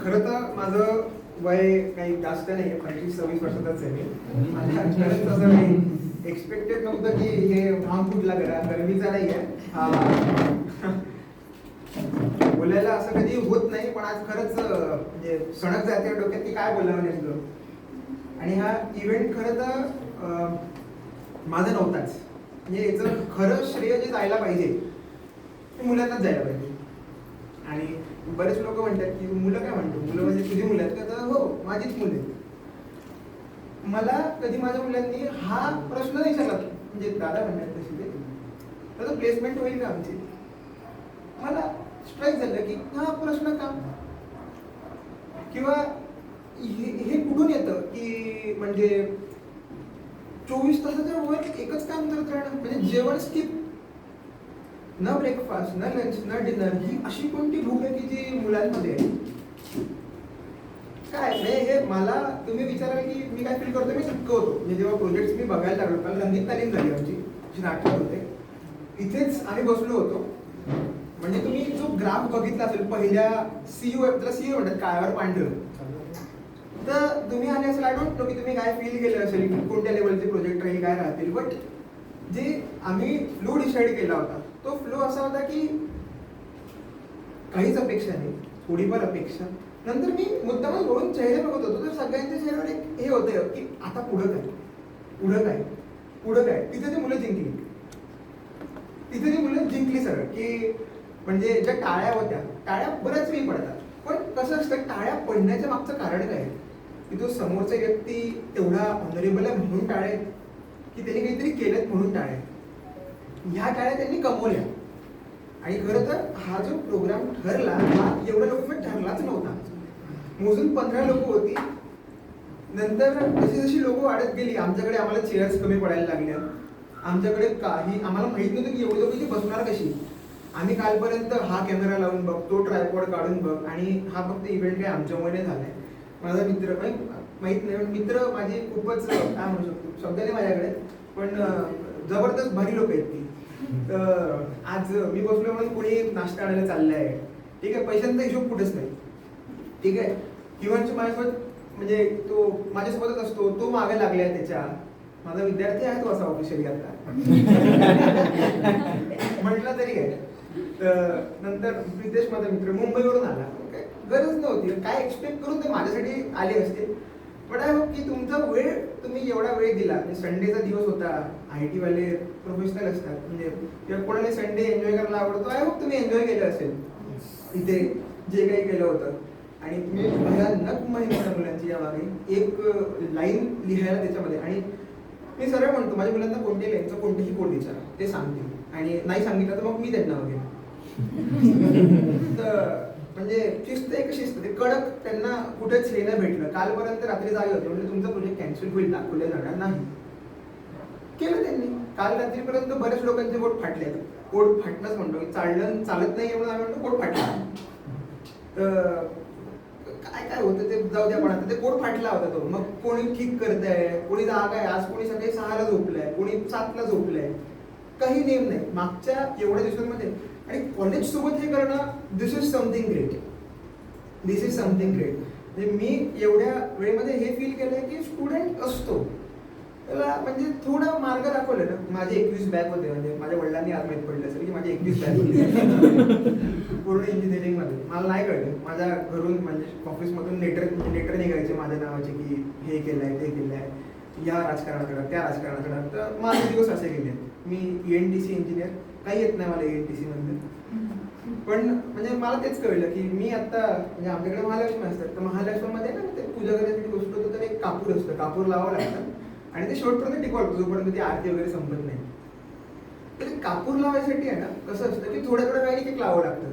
खरं तर माझं वय काही जास्त नाही, 25-26 वर्षाचाच आहे मी. माझ्या खरंच असं काही एक्सपेक्टेड नव्हतं की हे भांग फुटला गरमीचा नाही आहे. बोलायला असं कधी होत नाही, पण आज खरंच म्हणजे सणक जाते डोक्यात की काय बोलावं नेमकं. आणि हा इव्हेंट खरं तर माझा नव्हताच. म्हणजे याचं खरं श्रेय जे जायला पाहिजे ते मुलांनाच जायला पाहिजे. आणि बरेच लोक म्हणतात की मुलं काय म्हणतो, मुलं म्हणजे तुझी मुलं आहेत का? तर हो, माझीच मुलं आहेत. मला कधी माझ्या मुलांनी हा प्रश्न नाही विचारला, म्हणजे दादा म्हणतात तशी ते तर प्लेसमेंट होईल का आमची. मला स्ट्राईक झालं की हा प्रश्न का, किंवा हे कुठून येतं की म्हणजे 24 तासाच्या वर एकच काम करत राहणं. म्हणजे जेवण स्किप, न ब्रेकफास्ट, न लंच, न डिनर, ही अशी कोणती भूक आहे की जी मुलांमध्ये आहे. काय म्हणजे हे मला तुम्ही विचाराल की मी काय फील करतो, मी चक्क होतो. म्हणजे जेव्हा प्रोजेक्ट्स मी बघायला लागलो, कारण रंगीत तालीम झाली आमची, जी नाटकात होते, इथेच आम्ही बसलो होतो. म्हणजे तुम्ही जो ग्राफ बघितला असेल पहिल्या सीयू, त्याला सीयू म्हणतात, काळ्यावर पांढरं, तर तुम्ही आले असेल. आय डोंट नो की तुम्ही काय फील केलं असेल की कोणत्या लेवलचे प्रोजेक्ट राहील, काय राहतील. बट जे आम्ही फ्लो डिसाईड केला होता तो फ्लो असा होता की काहीच अपेक्षा नाही, थोडीफार अपेक्षा. नंतर मी मुद्दामच वळून चेहरे बघत होतो, तर सगळ्यांच्या चेहऱ्यावर एक हे होतं की आता पुढं काय, पुढं काय, पुढं काय. तिथे ती मुलं जिंकली, तिथे ती मुलं जिंकली सगळं. की म्हणजे ज्या टाळ्या होत्या, टाळ्या बऱ्याच वेळी पडतात, पण कसं असतं टाळ्या पडण्याच्या मागचं कारण काय, की तो समोरचा व्यक्ती तेवढा ऑनरेबल आहे म्हणून टाळ्या, की त्यांनी काहीतरी केलं म्हणून टाळ्या. ह्या टाळ्या त्यांनी कमवल्या. आणि खरं तर हा जो प्रोग्राम ठरला हा एवढा लोक ठरलाच नव्हता. मोजून 15 लोक होती. नंतर जशी जशी लोक वाढत गेली, आमच्याकडे आम्हाला चेअर्स कमी पडायला लागल्या. आमच्याकडे काही आम्हाला माहित नव्हतं की एवढी लोक इथे बसणार कशी. आम्ही कालपर्यंत हा कॅमेरा लावून बघ, तो ट्रायपॉड काढून बघ, आणि हा फक्त इव्हेंट काय आमच्यामुळे झालाय. माझा मित्र माहित नाही, मित्र माझे खूपच काय म्हणू शकतो, शब्द नाही माझ्याकडे, पण जबरदस्त भारी लोक आहेत ती. तर आज मी बसलो म्हणून कोणी नाश्ता आणायला चाललाय, ठीक आहे, पैशांचा हिशोब कुठेच नाही, ठीक आहे. किंवाची माझ्यासोबत म्हणजे तो माझ्यासोबतच असतो, तो मागे लागलाय त्याच्या. माझा विद्यार्थी आहे तो असा ऑफिशियली आता म्हटलं तरी काय. तर नंतर प्रितेश माझा मित्र मुंबईवरून आला, काय गरज नव्हती, काय एक्सपेक्ट करून ते माझ्यासाठी आले असते. पण आय होप की तुमचा वेळ तुम्ही एवढा वेळ दिला. संडेचा दिवस होता, IT वाले प्रोफेशनल असतात, म्हणजे किंवा कोणाला संडे एन्जॉय करायला आवडतो. आय होप तुम्ही एन्जॉय केलं असेल इथे जे काही केलं होतं. आणि तुम्ही भयानक महिन्याच्या मुलांची यामागे एक लाईन लिहायला त्याच्यामध्ये. आणि मी सरळ म्हणतो माझ्या मुलांना कोणत्याही लाईनचं कोणतेही कोड विचारा, ते सांगतील. आणि नाही सांगितलं तर मग मी त्यांना वगैरे तर म्हणजे शिस्त एक शिस्त, ते कडक त्यांना कुठेच हे नाही भेटलं. कालपर्यंत रात्री जागे होते, म्हणजे तुमचा प्रोजेक्ट कॅन्सल होईल, दाखवल्या जाणार नाही, केलं त्यांनी. काल रात्रीपर्यंत बऱ्याच लोकांचे बोट फाटले. बोट फाटणंच म्हणतो, चाललं चालत नाही म्हणून आम्ही म्हणतो बोट फाटला. तर काय काय होतं ते जाऊ द्या, पण आता ते बोट फाटला होता तो. मग कोणी ठीक करत आहे, कोणी जागा आहे, आज कोणी सकाळी 6ला झोपलंय, कोणी 7ला झोपलंय, काही नेम नाही मागच्या एवढ्या दिवसांमध्ये. आणि कॉलेज सोबत हे करणं, this is something great, this is something great. म्हणजे मी एवढ्या वेळेमध्ये हे फील केलंय की स्टुडंट असतो त्याला म्हणजे थोडा मार्ग दाखवलं ना. माझे 21 बॅग होते, म्हणजे माझ्या वडिलांनी आज माहीत पडलं असेल की माझे 21 बॅग होते पूर्ण इंजिनिअरिंगमध्ये. मला नाही कळलं, माझ्या घरून म्हणजे ऑफिसमधून लेटर निघायचे माझ्या नावाचे की हे केलंय ते केलंय, या राजकारणाकडं त्या राजकारणाकडं. तर माझे दिवस असे गेले. मी ENTC इंजिनियर, काही येत नाही मला ENTC नंतर. पण म्हणजे मला तेच कळलं की मी आता म्हणजे आमच्याकडे महालक्ष्मी असतात तर महालक्ष्मीमध्ये ना ते पूजा करण्यासाठी गोष्ट होतं तर एक कापूर असतं, कापूर लावावं लागतं आणि ते शेवटपर्यंत टिकवतो जोपर्यंत ती आरती वगैरे संपत नाही. तर ते कापूर लावायसाठी आहे ना कसं असतं की थोड्या थोड्या वेळाने ते लावावं लागतं.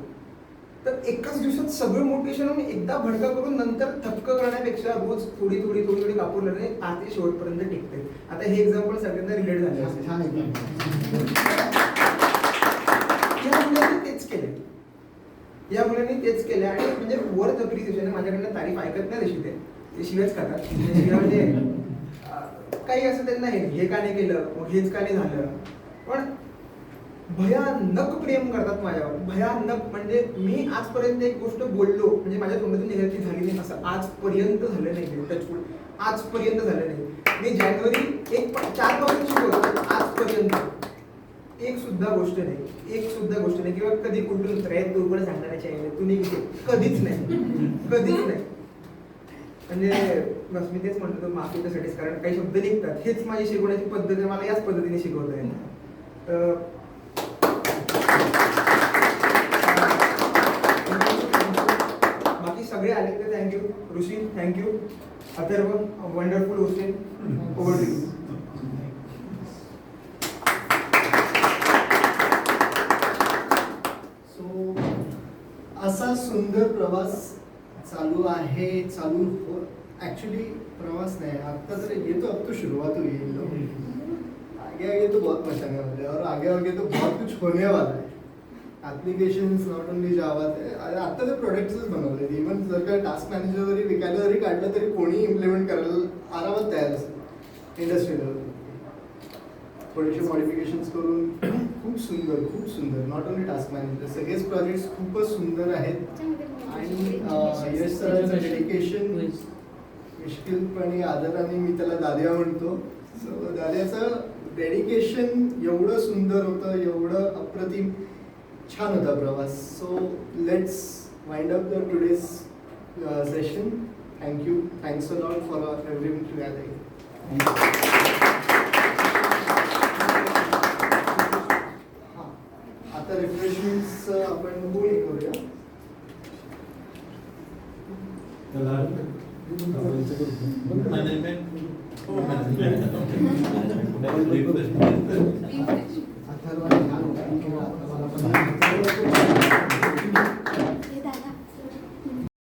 तर एकाच दिवसात सगळं मोटिवेशन होऊन एकदा भडका करून नंतर थपक करण्यापेक्षा रोज थोडी थोडी थोडी थोडी कापूर लावणे आरती शेवटपर्यंत टिकते. आता हे एक्झाम्पल सगळ्यांना रिलेट झाले असेल. छान या मुलांनी तेच केले, या मुलांनी तेच केले आणि म्हणजे वर्थ अप्रिसिएशन. माझ्याकडनं तारीफ ऐकत नाही तशी ते शिव्याच खातात. शिव्या म्हणजे काही असं त्यांना हे का नाही केलं मग हेच का नाही झालं, पण भयानक प्रेम करतात माझ्यावर. भयानक म्हणजे मी आजपर्यंत एक गोष्ट बोललो म्हणजे माझ्या तोंडातून निघायची झाली नाही असं आजपर्यंत झालं नाही. टचवूड आजपर्यंत झालं नाही. मी जानेवारी 4 पासून शिकवतो आजपर्यंत एक सुद्धा गोष्ट नाही किंवा कधी कुठून तू पण सांगण्याची आहे तू नाही कधीच नाही. म्हणजे बस मी तेच म्हणतो माफी त्यासाठीच, कारण काही शब्द निघतात हेच माझी शिकवण्याची पद्धत आहे. मला याच पद्धतीने शिकवत आहे. बाकी सगळे आले तर thank you. Rishi thank you. Atharva wonderful hosting. Over to you. So असा सुंदर प्रवास चालू आहे. एक्चुअली प्रवास नहीं, आता तर ये तो अब तो शुरुआत हुई है इन लोगों की. आगे आगे तो बहुत मचाने वाले हैं और आगे आगे तो बहुत कुछ होने वाला है. ॲप्लिकेशन्स नॉट ओनली जावात आहे, आता ते प्रोडक्ट्सच बनवले. इव्हन जर का टास्क मॅनेजर जरी विकायला जरी काढलं तरी कोणी इम्प्लिमेंट करायला आरामात तयार असेल इंडस्ट्री लेवल. थोडेसे मॉडिफिकेशन्स करून खूप सुंदर नॉट ओनली टास्क मॅनेजर सगळेच प्रोजेक्ट्स खूपच सुंदर आहेत. आणि यश सरांचं डेडिकेशन निश्चितपणे आदराने मी त्याला दाद्या म्हणतो. सो दाद्याचं डेडिकेशन एवढं सुंदर होतं, एवढं अप्रतिम छान होता प्रवास. So let's wind up the today's session. Thank you. Thanks a lot for everyone to gathering. आता रिफ्रेशमेंट्स आपण बोली करूया. मॅनेजमेंट